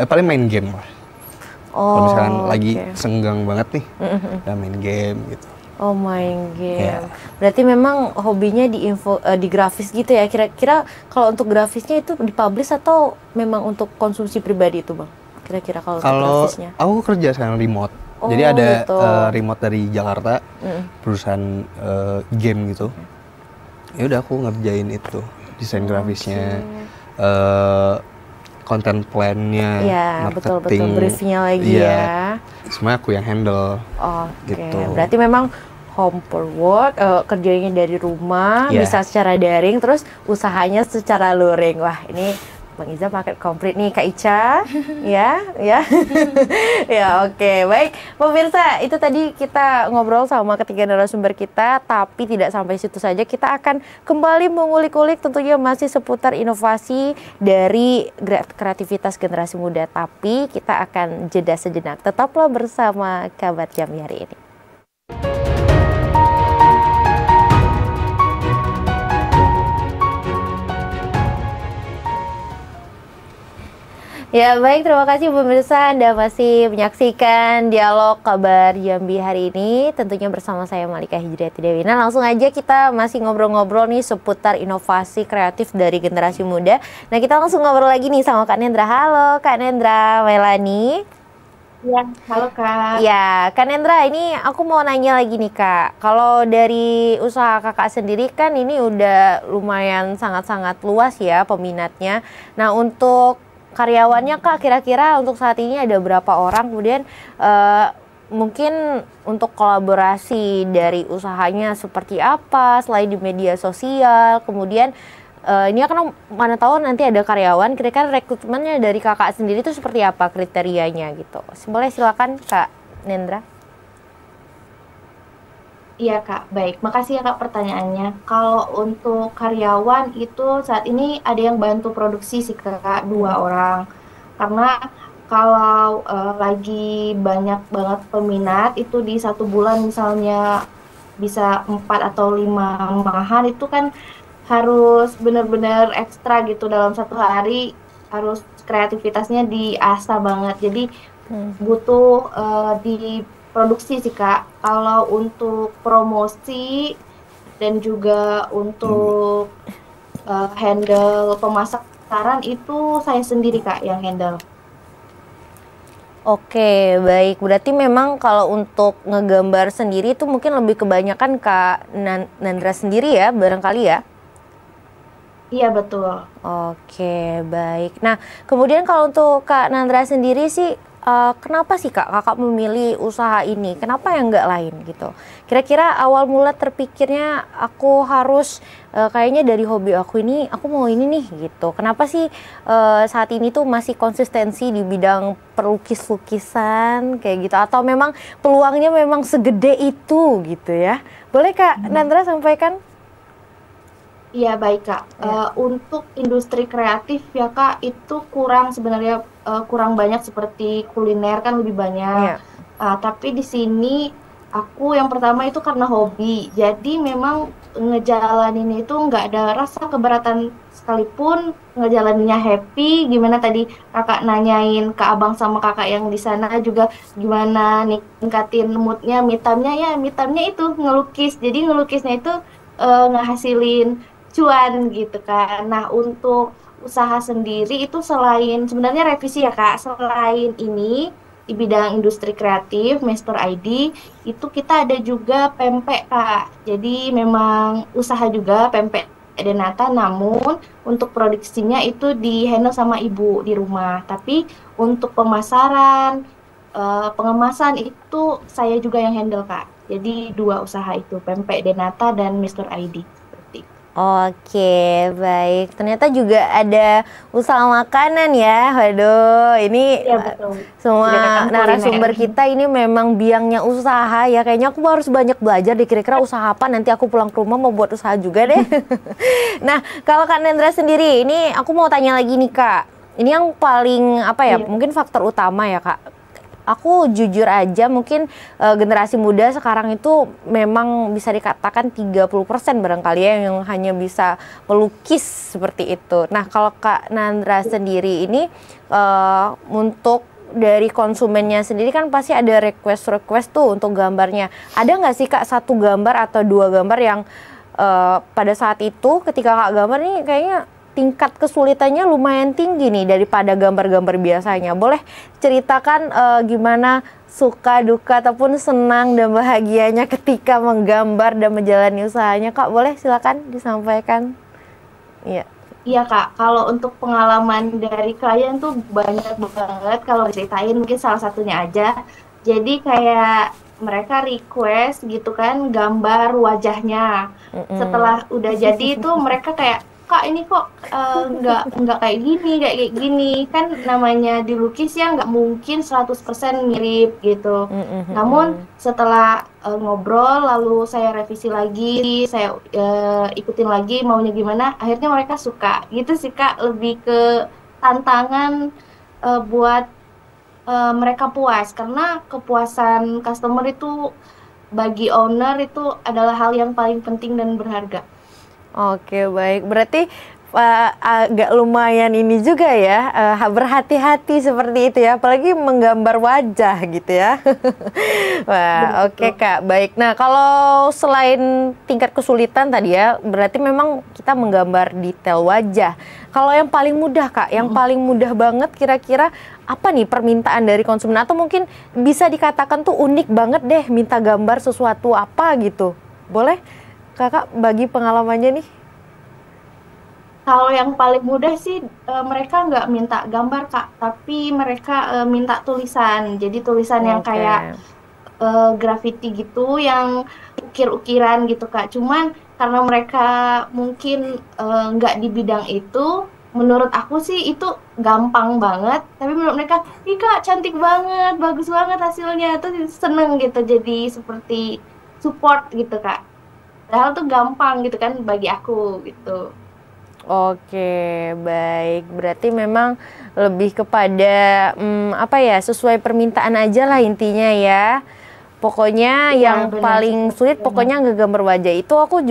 paling main game lah. Kalau misalkan lagi senggang banget nih, udah main game gitu. Oh, main game. Berarti memang hobinya di grafis gitu ya. Kira-kira kalau untuk grafisnya itu dipublish atau memang untuk konsumsi pribadi itu, Bang? Kira-kira kalau untuk grafisnya? Aku kerja sekarang remote. Jadi ada gitu. Remote dari Jakarta, perusahaan game gitu. Ya udah aku ngerjain itu, desain grafisnya, content plan-nya, marketing, betul briefnya lagi ya. Semuanya aku yang handle. Gitu. Berarti memang home for work, kerjanya dari rumah, bisa secara daring, terus usahanya secara luring. Wah, ini Bang Iza paket komplit nih, Kak Ica. ya. Ya, oke. Baik, pemirsa, itu tadi kita ngobrol sama ketiga narasumber kita, tapi tidak sampai situ saja. Kita akan kembali mengulik-ulik tentunya masih seputar inovasi dari kreativitas generasi muda. Tapi kita akan jeda sejenak. Tetaplah bersama Kabar Jambi hari ini. Ya baik, terima kasih pemirsa, Anda masih menyaksikan dialog Kabar Jambi hari ini, tentunya bersama saya Malika Hijriati Dewi. Nah, langsung aja kita masih ngobrol-ngobrol nih seputar inovasi kreatif dari generasi muda. Nah, kita langsung ngobrol lagi nih sama Kak Nendra. Halo Kak Nendra, Melani. Ya, halo Kak. Ya, Kak Nendra, ini aku mau nanya lagi nih Kak. Kalau dari usaha Kakak sendiri kan ini udah lumayan sangat-sangat luas ya peminatnya. Nah, untuk karyawannya Kak, kira-kira untuk saat ini ada berapa orang? Kemudian mungkin untuk kolaborasi dari usahanya seperti apa selain di media sosial? Kemudian ini kan mana tahu nanti ada karyawan, kira-kira rekrutmennya dari Kakak sendiri itu seperti apa kriterianya gitu? Boleh silakan Kak Nendra. Iya Kak, baik. Makasih ya Kak pertanyaannya. Kalau untuk karyawan itu saat ini ada yang bantu produksi sih Kak, 2 orang. Karena kalau lagi banyak banget peminat itu di 1 bulan misalnya bisa 4 atau 5 mahan, itu kan harus benar-benar ekstra gitu dalam 1 hari, harus kreativitasnya diasah banget. Jadi butuh diproduksi sih Kak. Kalau untuk promosi dan juga untuk handle pemasaran itu saya sendiri Kak yang handle. Oke, baik. Berarti memang kalau untuk ngegambar sendiri itu mungkin lebih kebanyakan Kak Nandra sendiri ya, barangkali ya? Iya, betul. Oke, baik. Nah, kemudian kalau untuk Kak Nandra sendiri sih, kenapa sih Kakak memilih usaha ini? Kenapa yang nggak lain gitu? Kira-kira awal mula terpikirnya aku harus kayaknya dari hobi aku ini, aku mau ini nih gitu. Kenapa sih saat ini tuh masih konsistensi di bidang pelukis-lukisan kayak gitu? Atau memang peluangnya memang segede itu gitu ya? Boleh Kak Nandra sampaikan? Iya baik Kak, untuk industri kreatif ya Kak itu kurang sebenarnya kurang banyak seperti kuliner kan lebih banyak. Tapi di sini aku yang pertama itu karena hobi, jadi memang ngejalanin itu nggak ada rasa keberatan sekalipun, ngejalaninnya happy. Gimana tadi Kakak nanyain ke abang sama kakak yang di sana juga gimana ningkatin moodnya, me time-nya itu ngelukis. Jadi ngelukisnya itu ngehasilin cuan gitu kan. Nah untuk usaha sendiri itu selain sebenarnya revisi ya Kak, selain ini di bidang industri kreatif Master ID itu kita ada juga pempek Kak. Jadi memang usaha juga pempek Denata, namun untuk produksinya itu di handle sama ibu di rumah. Tapi untuk pemasaran, pengemasan itu saya juga yang handle Kak. Jadi 2 usaha itu, pempek Denata dan Master ID. Oke, baik. Ternyata juga ada usaha makanan ya. Waduh, ini ya, semua narasumber kita ini memang biangnya usaha ya. Kayaknya aku harus banyak belajar deh, kira-kira usaha apa nanti aku pulang ke rumah mau buat usaha juga deh. Nah, kalau Kak Nendra sendiri, ini aku mau tanya lagi nih Kak. Ini yang paling apa ya, mungkin faktor utama ya Kak. Aku jujur aja mungkin generasi muda sekarang itu memang bisa dikatakan 30% barangkali ya yang hanya bisa melukis seperti itu. Nah kalau Kak Nandra sendiri ini untuk dari konsumennya sendiri kan pasti ada request tuh untuk gambarnya. Ada nggak sih Kak satu gambar atau dua gambar yang pada saat itu ketika Kak gambar nih kayaknya tingkat kesulitannya lumayan tinggi nih daripada gambar-gambar biasanya. Boleh ceritakan gimana suka, duka, ataupun senang dan bahagianya ketika menggambar dan menjalani usahanya, Kak? Boleh silakan disampaikan. Iya. Iya Kak, kalau untuk pengalaman dari klien tuh banyak banget. Kalau ceritain mungkin salah satunya aja. Jadi kayak mereka request gitu kan gambar wajahnya. Setelah udah jadi itu mereka kayak, Kak ini kok nggak kayak gini kan namanya dilukis ya nggak mungkin 100% mirip gitu. Namun setelah ngobrol lalu saya revisi lagi, saya ikutin lagi maunya gimana, akhirnya mereka suka gitu sih Kak. Lebih ke tantangan buat mereka puas, karena kepuasan customer itu bagi owner itu adalah hal yang paling penting dan berharga. Oke, baik. Berarti agak lumayan ini juga ya, berhati-hati seperti itu ya, apalagi menggambar wajah gitu ya. Wah, oke Kak, baik. Nah, kalau selain tingkat kesulitan tadi ya, berarti memang kita menggambar detail wajah. Kalau yang paling mudah Kak, yang paling mudah banget kira-kira apa nih permintaan dari konsumen? Atau mungkin bisa dikatakan tuh unik banget deh minta gambar sesuatu apa gitu. Boleh Kakak bagi pengalamannya nih? Kalau yang paling mudah sih mereka nggak minta gambar Kak, tapi mereka minta tulisan. Jadi tulisan yang kayak graffiti gitu, yang ukir-ukiran gitu Kak. Cuman karena mereka mungkin nggak di bidang itu, menurut aku sih itu gampang banget. Tapi menurut mereka, ih Kak cantik banget, bagus banget hasilnya. Tuh seneng gitu, jadi seperti support gitu Kak. Padahal tuh gampang gitu kan bagi aku gitu. Oke, baik. Berarti memang lebih kepada apa ya, sesuai permintaan aja lah intinya ya. Pokoknya yang benar, paling sulit pokoknya ngegambar wajah. Itu aku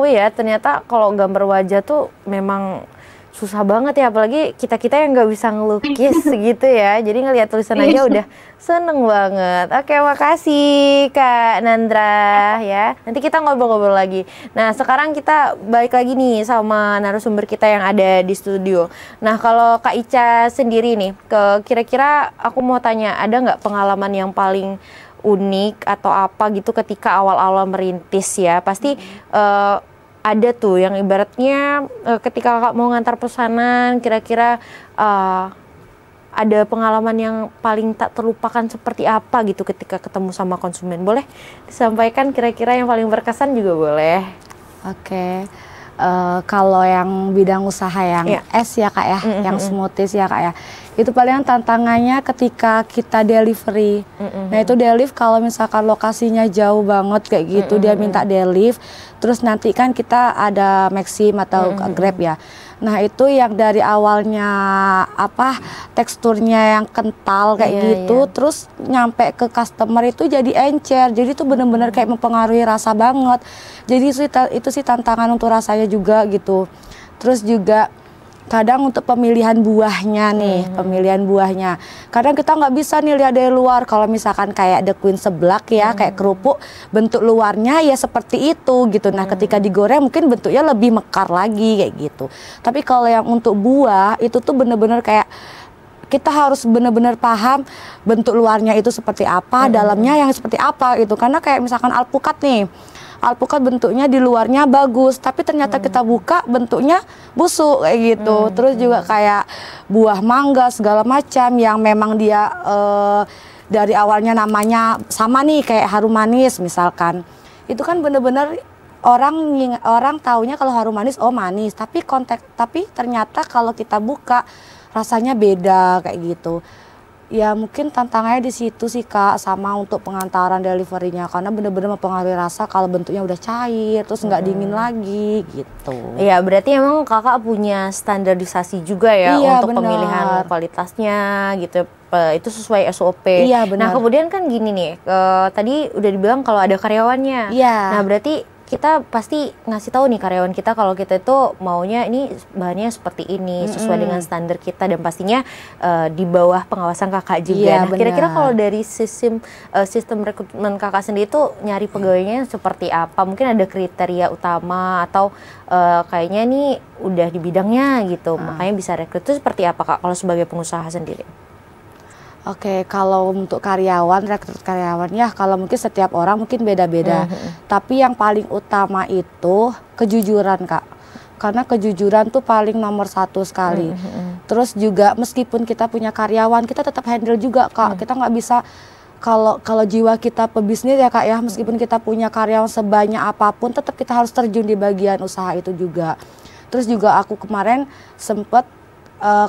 ya ternyata kalau gambar wajah tuh memang susah banget ya, apalagi kita yang nggak bisa ngelukis gitu ya. Jadi ngelihat tulisan aja udah seneng banget. Oke, makasih Kak Nandra ya. Nanti kita ngobrol-ngobrol lagi. Nah, sekarang kita balik lagi nih sama narasumber kita yang ada di studio. Nah, kalau Kak Ica sendiri nih, kira-kira aku mau tanya, ada nggak pengalaman yang paling unik atau apa gitu ketika awal-awal merintis ya? Pasti ada tuh yang ibaratnya ketika Kakak mau ngantar pesanan, kira-kira ada pengalaman yang paling tak terlupakan seperti apa gitu ketika ketemu sama konsumen. Boleh disampaikan kira-kira yang paling berkesan juga boleh. Oke. Kalau yang bidang usaha yang es ya Kak ya, yang smoothies ya Kak ya, itu paling tantangannya ketika kita delivery. Nah itu deliver kalau misalkan lokasinya jauh banget kayak gitu, dia minta deliver, terus nanti kan kita ada Maxim atau Grab ya. Nah itu yang dari awalnya teksturnya yang kental kayak gitu, terus nyampe ke customer itu jadi encer, jadi itu bener-bener kayak mempengaruhi rasa banget. Jadi itu sih tantangan untuk rasanya juga gitu. Terus juga kadang untuk pemilihan buahnya nih, pemilihan buahnya. Kadang kita nggak bisa nih lihat dari luar. Kalau misalkan kayak The Queen seblak ya, kayak kerupuk, bentuk luarnya ya seperti itu gitu. Nah, ketika digoreng mungkin bentuknya lebih mekar lagi kayak gitu. Tapi kalau yang untuk buah itu tuh bener-bener kayak kita harus benar-benar paham bentuk luarnya itu seperti apa, dalamnya yang seperti apa gitu. Karena kayak misalkan alpukat nih. Alpukat bentuknya di luarnya bagus, tapi ternyata kita buka bentuknya busuk kayak gitu. Terus juga kayak buah mangga segala macam yang memang dia dari awalnya namanya sama nih kayak harum manis misalkan. Itu kan bener-bener orang taunya kalau harum manis oh manis, tapi ternyata kalau kita buka rasanya beda kayak gitu. Ya mungkin tantangannya di situ sih Kak, sama untuk pengantaran deliverynya, karena bener-bener mempengaruhi rasa kalau bentuknya udah cair terus nggak dingin lagi gitu. Iya, berarti emang Kakak punya standarisasi juga ya untuk pemilihan kualitasnya gitu. Itu sesuai SOP. Iya, benar. Nah kemudian kan gini nih, tadi udah dibilang kalau ada karyawannya. Iya. Nah berarti kita pasti ngasih tahu nih karyawan kita kalau kita itu maunya ini bahannya seperti ini sesuai dengan standar kita, dan pastinya di bawah pengawasan kakak juga. Iya, Nah, kira-kira kalau dari sistem rekrutmen kakak sendiri itu nyari pegawainya seperti apa? Mungkin ada kriteria utama atau kayaknya nih udah di bidangnya gitu, makanya bisa rekrut, itu seperti apa Kak kalau sebagai pengusaha sendiri? Oke, kalau untuk karyawan, rekrut karyawan ya, kalau mungkin setiap orang mungkin beda-beda. Tapi yang paling utama itu kejujuran, Kak. Karena kejujuran tuh paling nomor 1 sekali. Terus juga meskipun kita punya karyawan, kita tetap handle juga, Kak. Kita nggak bisa, kalau jiwa kita pebisnis ya, Kak ya, meskipun kita punya karyawan sebanyak apapun, tetap kita harus terjun di bagian usaha itu juga. Terus juga aku kemarin sempet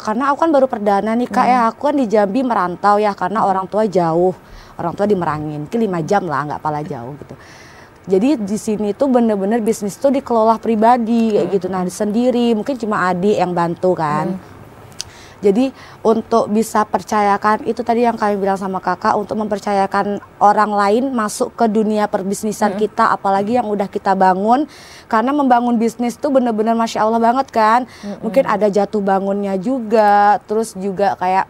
karena aku kan baru perdana nih, Kak ya, aku kan di Jambi merantau ya, karena orang tua jauh, orang tua di Merangin, mungkin 5 jam lah, nggak pala jauh gitu. Jadi di sini tuh bener-bener bisnis tuh dikelola pribadi kayak gitu, nah sendiri, mungkin cuma adik yang bantu kan. Jadi untuk bisa percayakan, itu tadi yang kami bilang sama kakak, untuk mempercayakan orang lain masuk ke dunia perbisnisan kita, apalagi yang udah kita bangun. Karena membangun bisnis tuh bener-bener Masya Allah banget kan. Mungkin ada jatuh bangunnya juga, terus juga kayak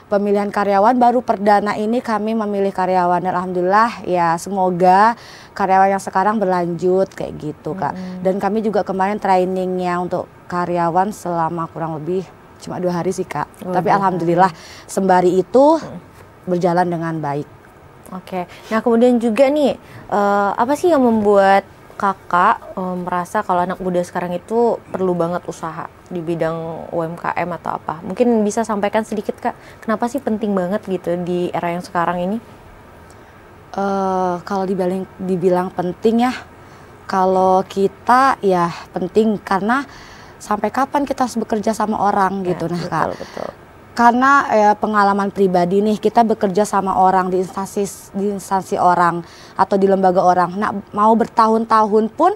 pemilihan karyawan, baru perdana ini kami memilih karyawan. Dan alhamdulillah ya, semoga karyawan yang sekarang berlanjut kayak gitu, Kak. Dan kami juga kemarin trainingnya untuk karyawan selama kurang lebih cuma 2 hari sih, Kak. Tapi alhamdulillah sembari itu berjalan dengan baik. Oke. Nah, kemudian juga nih, apa sih yang membuat kakak merasa kalau anak muda sekarang itu perlu banget usaha di bidang UMKM atau apa? Mungkin bisa sampaikan sedikit, Kak, kenapa sih penting banget gitu di era yang sekarang ini? Kalau dibilang penting ya, kalau kita ya penting karena sampai kapan kita harus bekerja sama orang gitu, nah Kak. Betul. Karena pengalaman pribadi nih, kita bekerja sama orang di instansi orang atau di lembaga orang. Nah, mau bertahun-tahun pun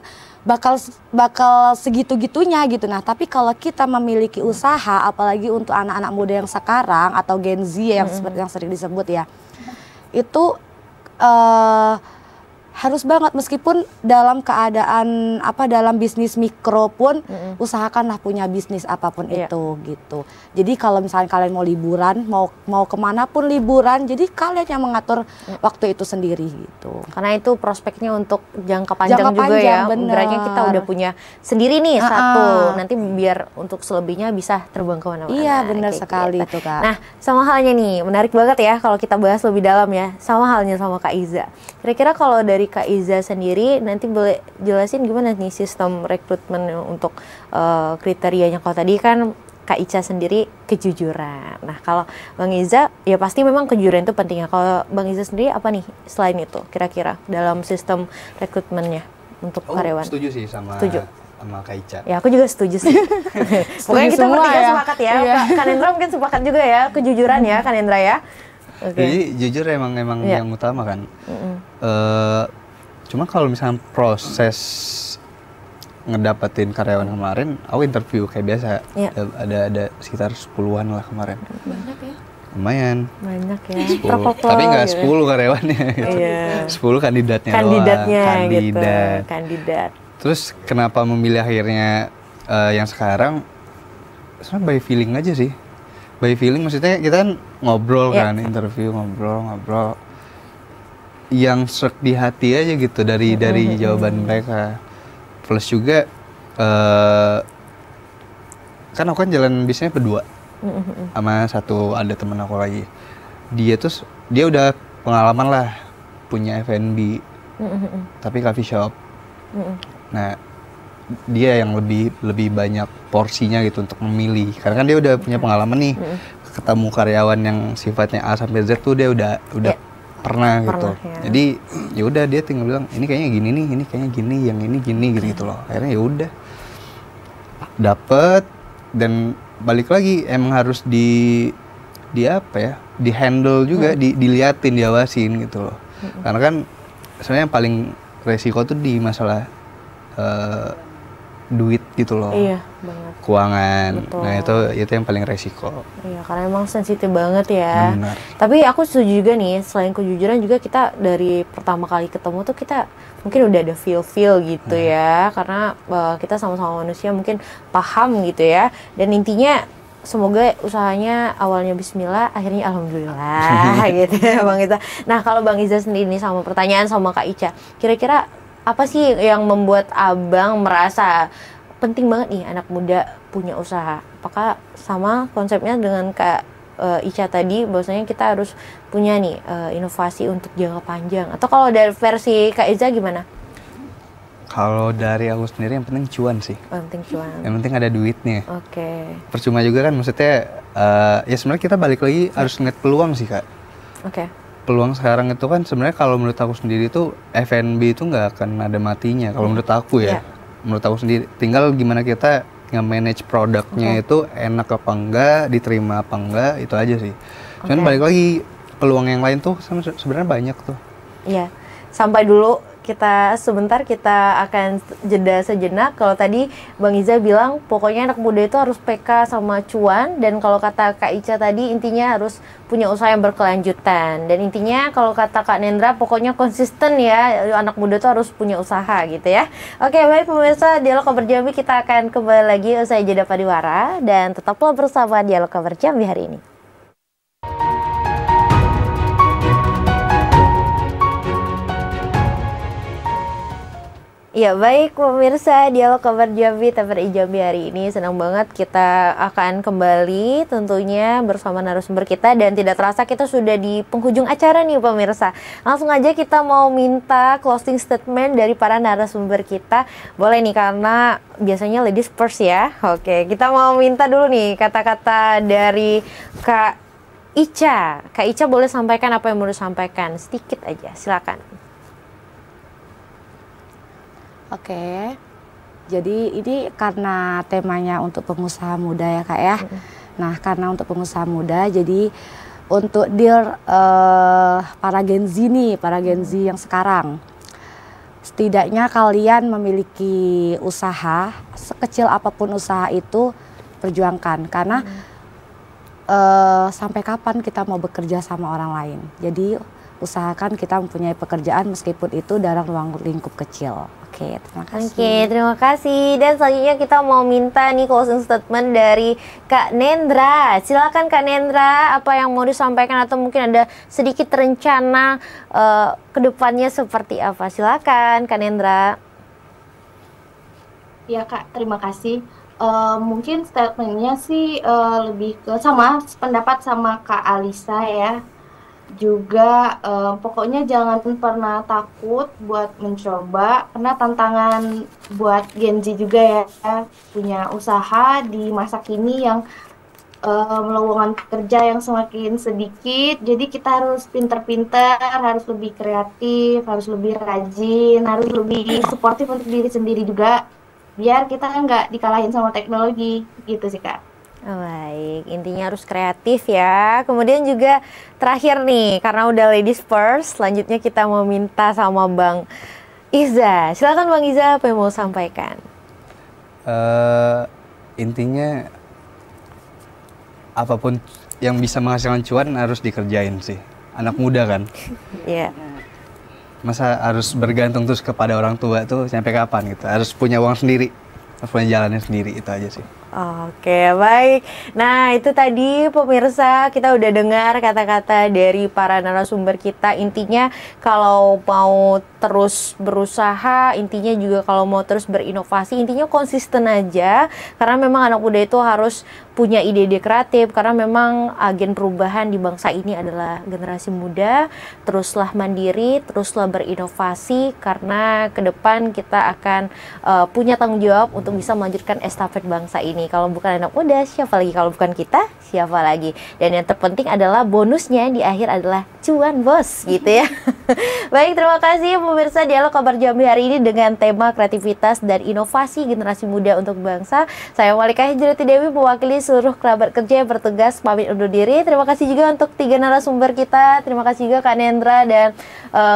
bakal segitu-gitunya gitu. Nah, tapi kalau kita memiliki usaha, apalagi untuk anak-anak muda yang sekarang atau Gen Z yang seperti yang sering disebut ya, itu harus banget, meskipun dalam keadaan dalam bisnis mikro pun usahakanlah punya bisnis apapun itu gitu. Jadi kalau misalnya kalian mau liburan, mau kemana pun liburan, jadi kalian yang mengatur waktu itu sendiri gitu. Karena itu prospeknya untuk jangka panjang juga ya. Berarti kita udah punya sendiri nih satu, nanti biar untuk selebihnya bisa terbang ke mana-mana. Iya, benar sekali itu, Kak. Nah, sama halnya nih, menarik banget ya kalau kita bahas lebih dalam ya. Sama halnya sama Kak Iza. Kira-kira kalau dari Kak Iza sendiri, nanti boleh jelasin gimana nih sistem rekrutmen untuk kriterianya? Kalau tadi kan Kak Ica sendiri kejujuran. Nah, kalau Bang Iza ya pasti memang kejujuran itu penting ya. Kalau Bang Iza sendiri apa nih selain itu kira-kira dalam sistem rekrutmennya untuk karyawan? Setuju sih sama Kak Ica. Ya, aku juga setuju sih. Pokoknya kita bertiga sepakat ya. Kak Nendra mungkin sepakat juga ya, kejujuran ya Kak Nendra ya. Jadi jujur emang yang utama kan. Cuma kalau misalnya proses ngedapetin karyawan kemarin, aku interview kayak biasa. Ada sekitar 10-an lah kemarin. Banyak ya? Lumayan. Banyak ya. 10. Tapi nggak 10 karyawannya gitu. 10 kandidatnya doang. Kandidat. Terus kenapa memilih akhirnya yang sekarang? Sebenarnya by feeling aja sih. By feeling maksudnya kita kan ngobrol kan, interview ngobrol. Yang serk di hati aja gitu dari jawaban mereka. Plus juga kan aku kan jalan bisnisnya berdua sama ada temen aku lagi. Dia udah pengalaman lah, punya F&B tapi coffee shop. Nah, dia yang lebih banyak porsinya gitu untuk memilih, karena kan dia udah punya pengalaman nih. Ketemu karyawan yang sifatnya A sampai Z tuh dia udah pernah gitu. Ya. Jadi ya udah dia tinggal bilang ini kayaknya gini nih, ini kayaknya gini, yang ini gini gitu loh. Akhirnya ya udah dapet, dan balik lagi emang harus di handle juga, diliatin, diawasin gitu loh. Karena kan sebenarnya yang paling resiko tuh di masalah duit gitu loh. Iya, banget. Keuangan. Betul. Nah, itu yang paling resiko. Iya, karena emang sensitif banget ya. Benar. Tapi aku setuju juga nih, selain kejujuran juga kita dari pertama kali ketemu tuh kita mungkin udah ada feel gitu ya. Karena kita sama-sama manusia mungkin paham gitu ya. Dan intinya semoga usahanya awalnya bismillah, akhirnya alhamdulillah gitu ya Bang Iza. Nah, kalau Bang Iza sendiri nih sama pertanyaan sama Kak Ica, kira-kira apa sih yang membuat abang merasa penting banget nih anak muda punya usaha? Apakah sama konsepnya dengan Kak Ica tadi, bahwasanya kita harus punya nih inovasi untuk jangka panjang? Atau kalau dari versi Kak Iza gimana? Kalau dari aku sendiri yang penting cuan sih. Penting cuan. Yang penting ada duitnya. Oke. Percuma juga kan, maksudnya ya sebenarnya kita balik lagi harus ngeliat peluang sih Kak. Oke. Peluang sekarang itu kan sebenarnya kalau menurut aku sendiri tuh F&B itu nggak akan ada matinya kalau menurut aku ya. Menurut aku sendiri, tinggal gimana kita nge-manage produknya itu enak apa enggak, diterima apa enggak, itu aja sih. Cuman balik lagi, peluang yang lain tuh sebenarnya banyak tuh. Iya, sampai dulu sebentar kita akan jeda sejenak. Kalau tadi Bang Iza bilang pokoknya anak muda itu harus PK sama cuan, dan kalau kata Kak Ica tadi intinya harus punya usaha yang berkelanjutan, dan intinya kalau kata Kak Nendra pokoknya konsisten ya, anak muda itu harus punya usaha gitu ya. Oke, baik pemirsa Dialog Kabar Jambi, kita akan kembali lagi usai jeda pariwara, dan tetaplah bersama Dialog Kabar Jambi hari ini. Ya baik pemirsa Dialog Kabar Jambi TVRI Jambi hari ini, senang banget kita akan kembali tentunya bersama narasumber kita, dan tidak terasa kita sudah di penghujung acara nih pemirsa. Langsung aja kita mau minta closing statement dari para narasumber kita. Boleh nih, karena biasanya ladies first ya. Oke, kita mau minta dulu nih kata-kata dari Kak Ica. Kak Ica boleh sampaikan apa yang mau disampaikan, sedikit aja, silakan. Oke, jadi ini karena temanya untuk pengusaha muda ya Kak ya. Nah, karena untuk pengusaha muda, jadi untuk para Gen Z nih, para Gen Z yang sekarang, setidaknya kalian memiliki usaha, sekecil apapun usaha itu, perjuangkan. Karena sampai kapan kita mau bekerja sama orang lain? Jadi usahakan kita mempunyai pekerjaan meskipun itu dalam ruang lingkup kecil. Oke, terima kasih. Oke, terima kasih. Dan selanjutnya kita mau minta nih closing statement dari Kak Nendra. Silakan Kak Nendra, apa yang mau disampaikan atau mungkin ada sedikit rencana ke depannya seperti apa? Silakan Kak Nendra. Ya Kak, terima kasih. Mungkin statementnya sih lebih ke pendapat sama Kak Alisa ya. Juga pokoknya jangan pernah takut buat mencoba, karena tantangan buat Gen Z juga ya, punya usaha di masa kini yang lowongan kerja yang semakin sedikit. Jadi kita harus pinter-pinter, harus lebih kreatif, harus lebih rajin, harus lebih suportif untuk diri sendiri juga, biar kita nggak dikalahin sama teknologi gitu sih Kak. Baik, intinya harus kreatif ya. Kemudian juga terakhir nih, karena udah ladies first, selanjutnya kita mau minta sama Bang Iza. Silakan Bang Iza, apa yang mau sampaikan? Intinya apapun yang bisa menghasilkan cuan harus dikerjain sih. Anak muda kan. Iya. Masa harus bergantung terus kepada orang tua tuh sampai kapan gitu. Harus punya uang sendiri, harus punya jalannya sendiri, itu aja sih. Oke, baik. Nah, itu tadi pemirsa, kita udah dengar kata-kata dari para narasumber kita. Intinya kalau mau terus berusaha, intinya juga kalau mau terus berinovasi, intinya konsisten aja. Karena memang anak muda itu harus punya ide-ide kreatif, karena memang agen perubahan di bangsa ini adalah generasi muda. Teruslah mandiri, teruslah berinovasi, karena ke depan kita akan punya tanggung jawab untuk bisa melanjutkan estafet bangsa ini. nih? Kalau bukan anak muda, siapa lagi? Kalau bukan kita, siapa lagi? Dan yang terpenting adalah bonusnya di akhir adalah cuan, bos, gitu ya. Baik, terima kasih pemirsa Dialog Kabar Jambi hari ini dengan tema kreativitas dan inovasi generasi muda untuk bangsa. Saya Malika Hijrati Dewi mewakili seluruh kerabat kerja yang bertugas pamit undur diri. Terima kasih juga untuk 3 narasumber kita. Terima kasih juga Kak Nendra dan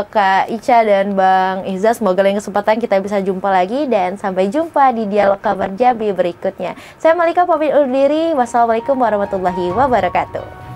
Kak Ica dan Bang Iza. Semoga lain kesempatan kita bisa jumpa lagi dan sampai jumpa di Dialog Kabar Jambi berikutnya. Saya Malika pamit undur diri. Wassalamualaikum warahmatullahi wabarakatuh.